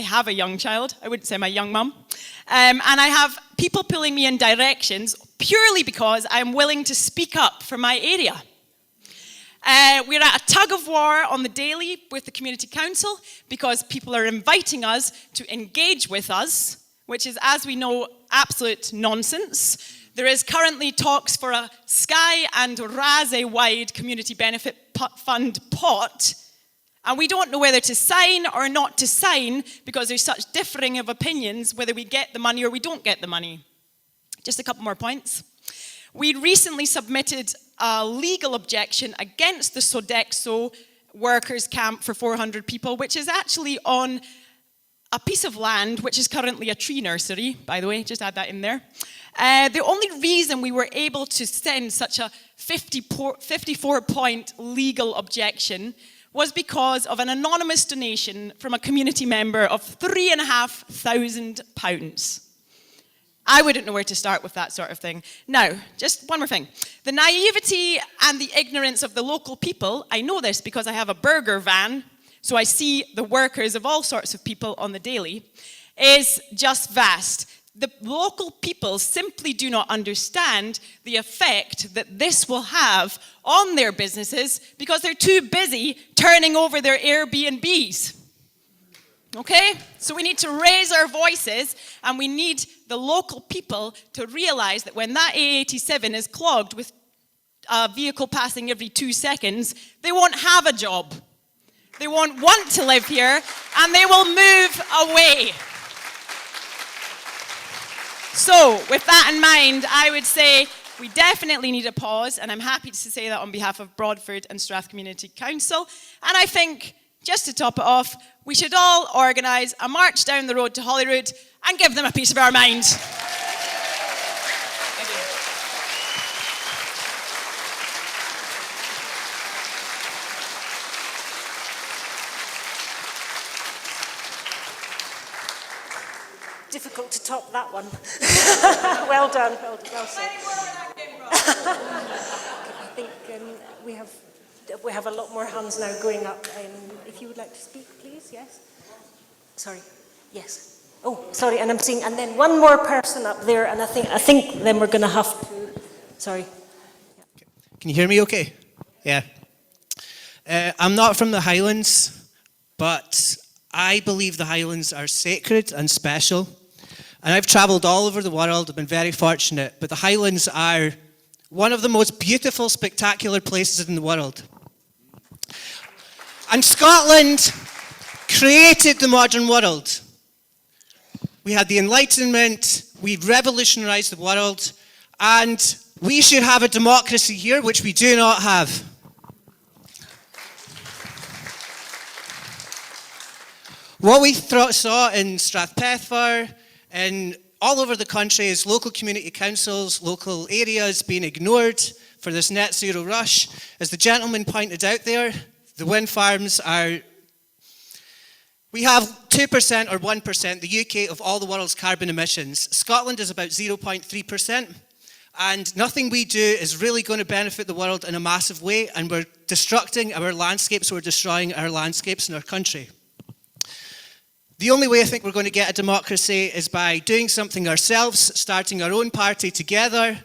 have a young child. I wouldn't say I'm a young mum. And I have people pulling me in directions purely because I'm willing to speak up for my area. We're at a tug of war on the daily with the Community Council because people are inviting us to engage with us, which is, as we know, absolute nonsense. There is currently talks for a Skye and Raze-wide community benefit fund pot, and we don't know whether to sign or not to sign because there's such differing of opinions whether we get the money or we don't get the money. Just a couple more points. We recently submitted a legal objection against the Sodexo workers' camp for 400 people, which is actually on a piece of land which is currently a tree nursery, by the way, just add that in there. The only reason we were able to send such a 54-point legal objection was because of an anonymous donation from a community member of £3,500. I wouldn't know where to start with that sort of thing. Now, just one more thing. The naivety and the ignorance of the local people, I know this because I have a burger van, so I see the workers of all sorts of people on the daily, is just vast. The local people simply do not understand the effect that this will have on their businesses because they're too busy turning over their Airbnbs. Okay? So we need to raise our voices, and we need the local people to realize that when that A87 is clogged with a vehicle passing every 2 seconds, they won't have a job. They won't want to live here, and they will move away. So, with that in mind, I would say we definitely need a pause, and I'm happy to say that on behalf of Broadford and Strath Community Council. And I think, just to top it off, we should all organise a march down the road to Holyrood and give them a piece of our mind. Difficult to top that one. Well done. Well said. I think we have a lot more hands now going up. If you would like to speak, please. Yes. Sorry. Yes. Oh, sorry. And I'm seeing, and then one more person up there, and I think then we're going to have to. Sorry. Can you hear me? Okay. Yeah. I'm not from the Highlands, but I believe the Highlands are sacred and special. And I've travelled all over the world. I've been very fortunate. But the Highlands are one of the most beautiful, spectacular places in the world. And Scotland created the modern world. We had the Enlightenment. We revolutionised the world. And we should have a democracy here, which we do not have. What we saw in Strathpethor and all over the country is local community councils, local areas being ignored for this net zero rush. As the gentleman pointed out there, the wind farms are, we have 2% or 1%, the UK, of all the world's carbon emissions. Scotland is about 0.3%, and nothing we do is really going to benefit the world in a massive way, and we're destructing our landscapes, we're destroying our landscapes in our country. The only way I think we're going to get a democracy is by doing something ourselves, starting our own party together,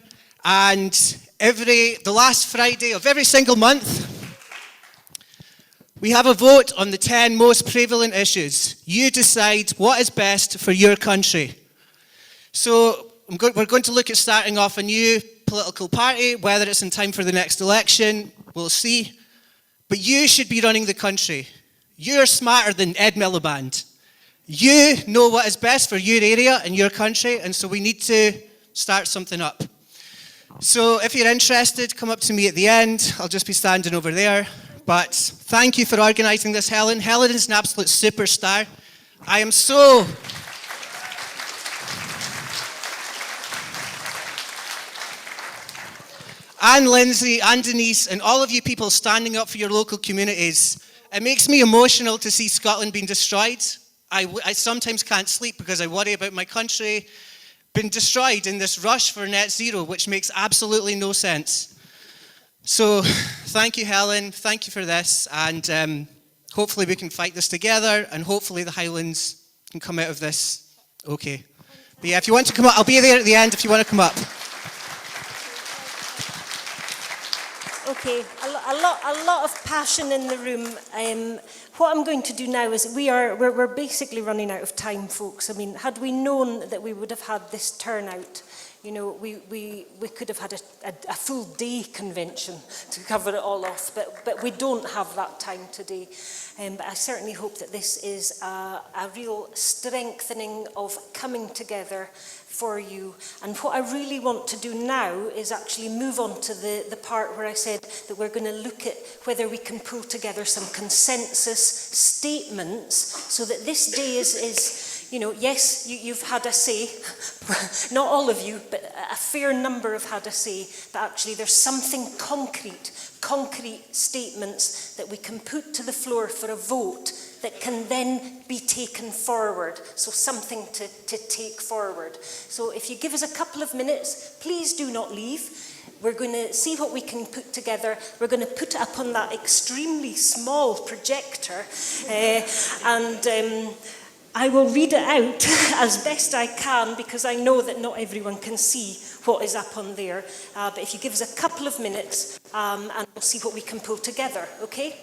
and the last Friday of every single month, we have a vote on the 10 most prevalent issues. You decide what is best for your country. So we're going to look at starting off a new political party, whether it's in time for the next election, we'll see. But you should be running the country. You're smarter than Ed Miliband. You know what is best for your area and your country, and so we need to start something up. So if you're interested, come up to me at the end. I'll just be standing over there. But thank you for organising this, Helen. Helen is an absolute superstar. I am so... and Lindsay and Denise and all of you people standing up for your local communities. It makes me emotional to see Scotland being destroyed. I sometimes can't sleep because I worry about my country. been destroyed in this rush for net zero, which makes absolutely no sense. So thank you, Helen. Thank you for this. And hopefully we can fight this together, and hopefully the Highlands can come out of this okay. But yeah, if you want to come up, I'll be there at the end if you want to come up. Okay, a lot of passion in the room. What I'm going to do now is we're basically running out of time, folks. I mean, had we known that we would have had this turnout, you know, we could have had a full day convention to cover it all off, but we don't have that time today. But I certainly hope that this is a real strengthening of coming together for you. And what I really want to do now is actually move on to the part where I said that we're going to look at whether we can pull together some consensus statements so that this day is you know, yes, you've had a say, not all of you, but a fair number have had a say, but actually there's something concrete statements that we can put to the floor for a vote that can then be taken forward. So something to take forward. So if you give us a couple of minutes, please do not leave. We're going to see what we can put together. We're going to put it up on that extremely small projector. I will read it out as best I can because I know that not everyone can see what is up on there. But if you give us a couple of minutes and we'll see what we can pull together, okay?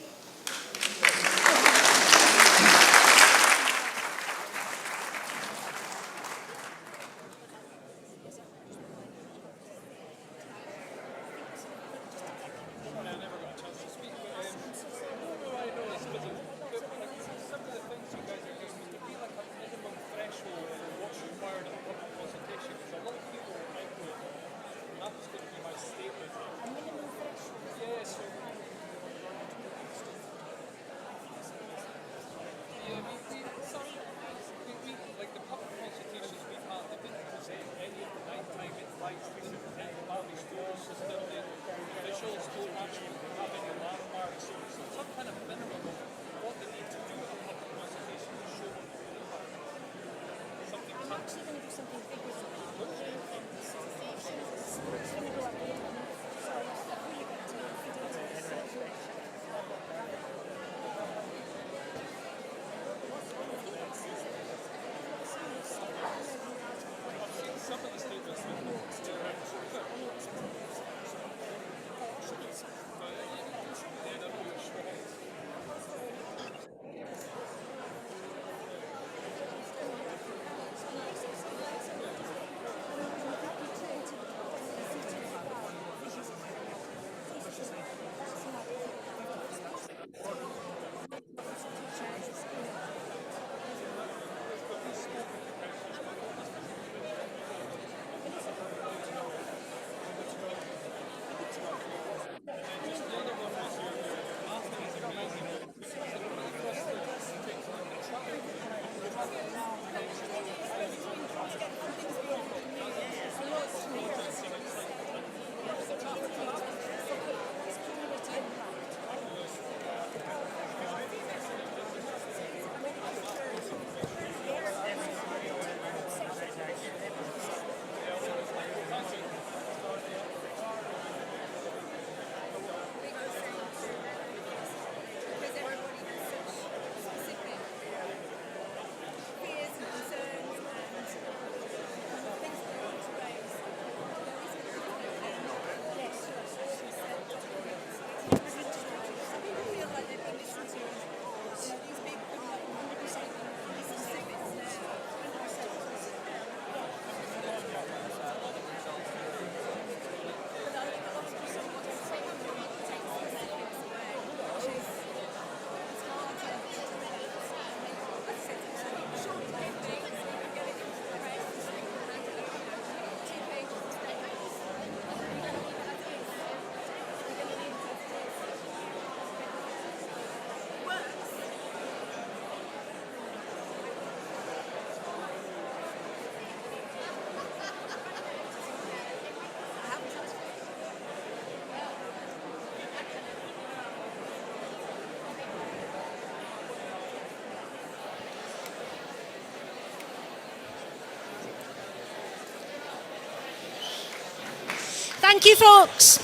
Thank you, folks.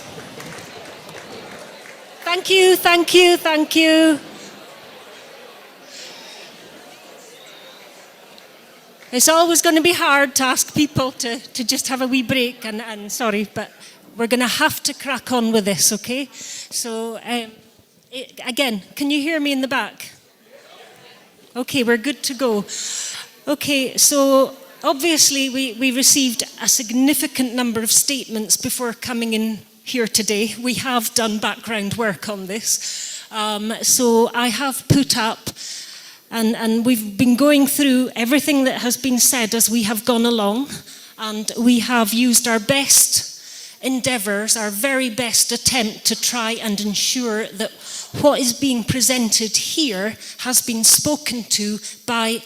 Thank you, thank you, thank you. It's always going to be hard to ask people to just have a wee break, and sorry, but we're going to have to crack on with this, okay? So, again, can you hear me in the back? Okay, we're good to go. Okay, so obviously we received a significant number of statements before coming in here today. We have done background work on this. So I have put up, and we've been going through everything that has been said as we have gone along, and we have used our best endeavours, our very best attempt to try and ensure that what is being presented here has been spoken to by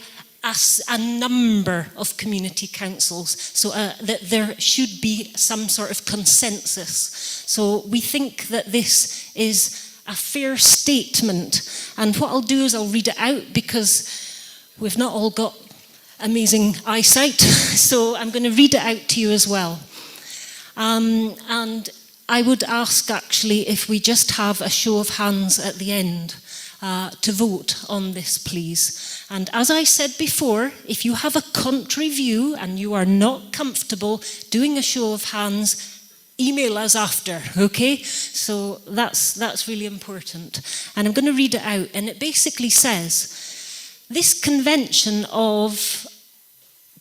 a number of community councils, so that there should be some sort of consensus. So we think that this is a fair statement, and what I'll do is I'll read it out because we've not all got amazing eyesight, so I'm going to read it out to you as well. And I would ask actually if we just have a show of hands at the end to vote on this, please. And as I said before, if you have a contrary view and you are not comfortable doing a show of hands, email us after, okay? So that's really important. And I'm going to read it out, and it basically says, this convention of,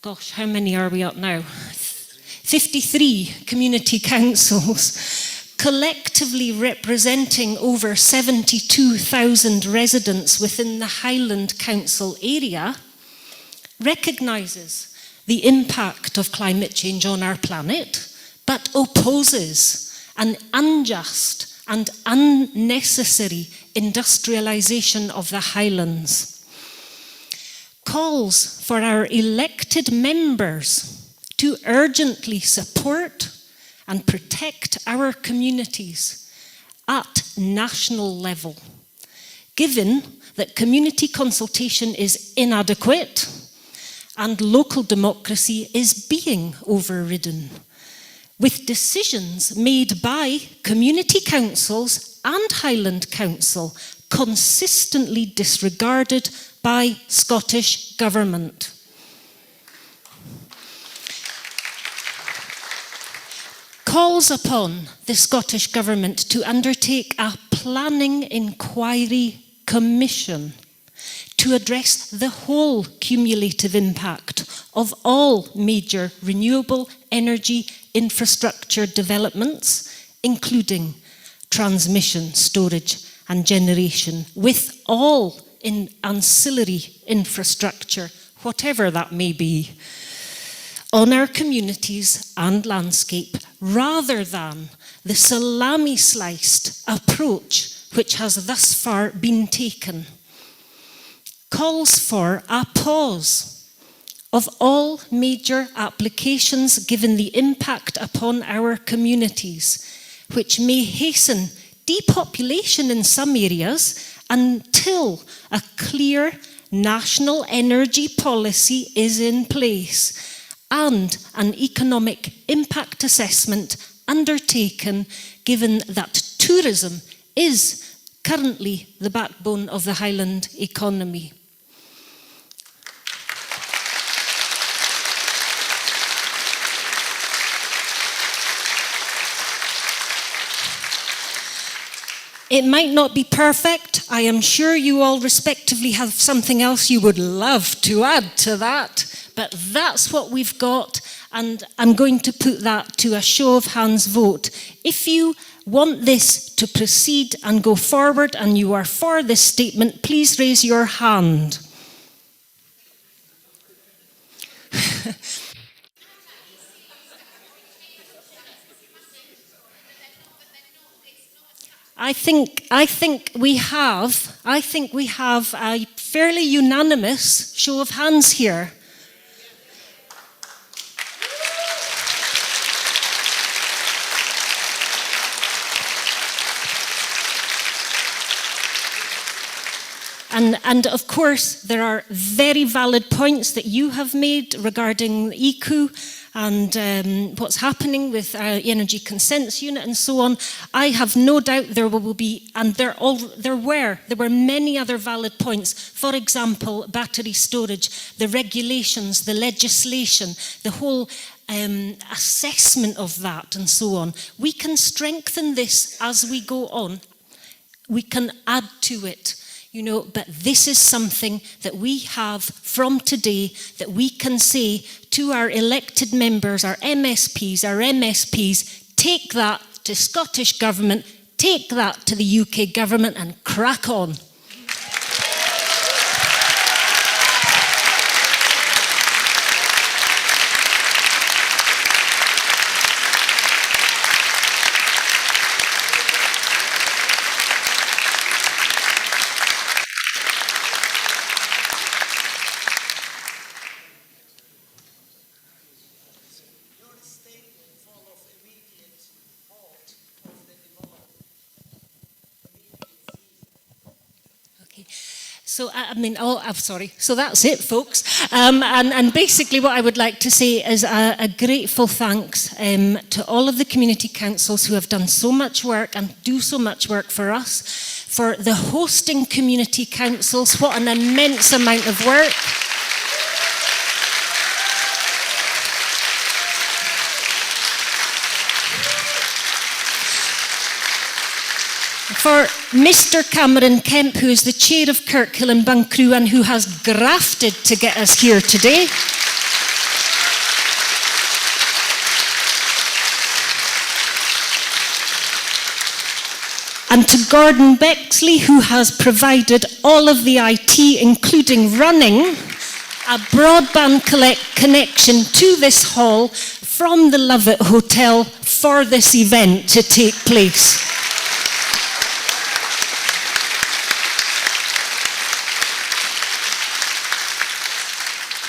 gosh, how many are we up now? 53 community councils, collectively representing over 72,000 residents within the Highland Council area, recognises the impact of climate change on our planet, but opposes an unjust and unnecessary industrialisation of the Highlands, calls for our elected members to urgently support and protect our communities at national level, given that community consultation is inadequate and local democracy is being overridden, with decisions made by community councils and Highland Council consistently disregarded by Scottish Government. Calls upon the Scottish Government to undertake a planning inquiry commission to address the whole cumulative impact of all major renewable energy infrastructure developments, including transmission, storage and generation, with all ancillary infrastructure, whatever that may be, on our communities and landscape, rather than the salami-sliced approach which has thus far been taken. Calls for a pause of all major applications given the impact upon our communities, which may hasten depopulation in some areas until a clear national energy policy is in place and an economic impact assessment undertaken, given that tourism is currently the backbone of the Highland economy. It might not be perfect. I am sure you all respectively have something else you would love to add to that, but that's what we've got, and I'm going to put that to a show of hands vote. If you want this to proceed and go forward and you are for this statement, please raise your hand. I think we have a fairly unanimous show of hands here. And of course, there are very valid points that you have made regarding ECU, and what's happening with our energy consents unit and so on, I have no doubt there will be, and there were many other valid points. For example, battery storage, the regulations, the legislation, the whole assessment of that and so on. We can strengthen this as we go on. We can add to it. You know, but this is something that we have from today that we can say to our elected members, our MSPs, take that to Scottish Government, take that to the UK Government and crack on. So, I'm sorry. So that's it, folks. And basically what I would like to say is a grateful thanks to all of the community councils who have done so much work and do so much work for us, for the hosting community councils, what an immense amount of work. For Mr. Cameron Kemp, who is the chair of Kirkhill and Buncrew and who has grafted to get us here today. And to Gordon Bexley, who has provided all of the IT, including running a broadband connection to this hall from the Lovett Hotel for this event to take place.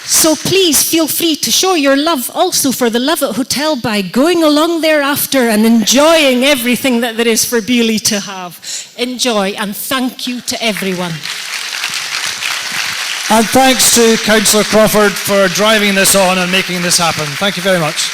So please feel free to show your love also for the Lovett Hotel by going along there after and enjoying everything that there is for Beaulieu to have. Enjoy, and thank you to everyone. And thanks to Councillor Crawford for driving this on and making this happen. Thank you very much.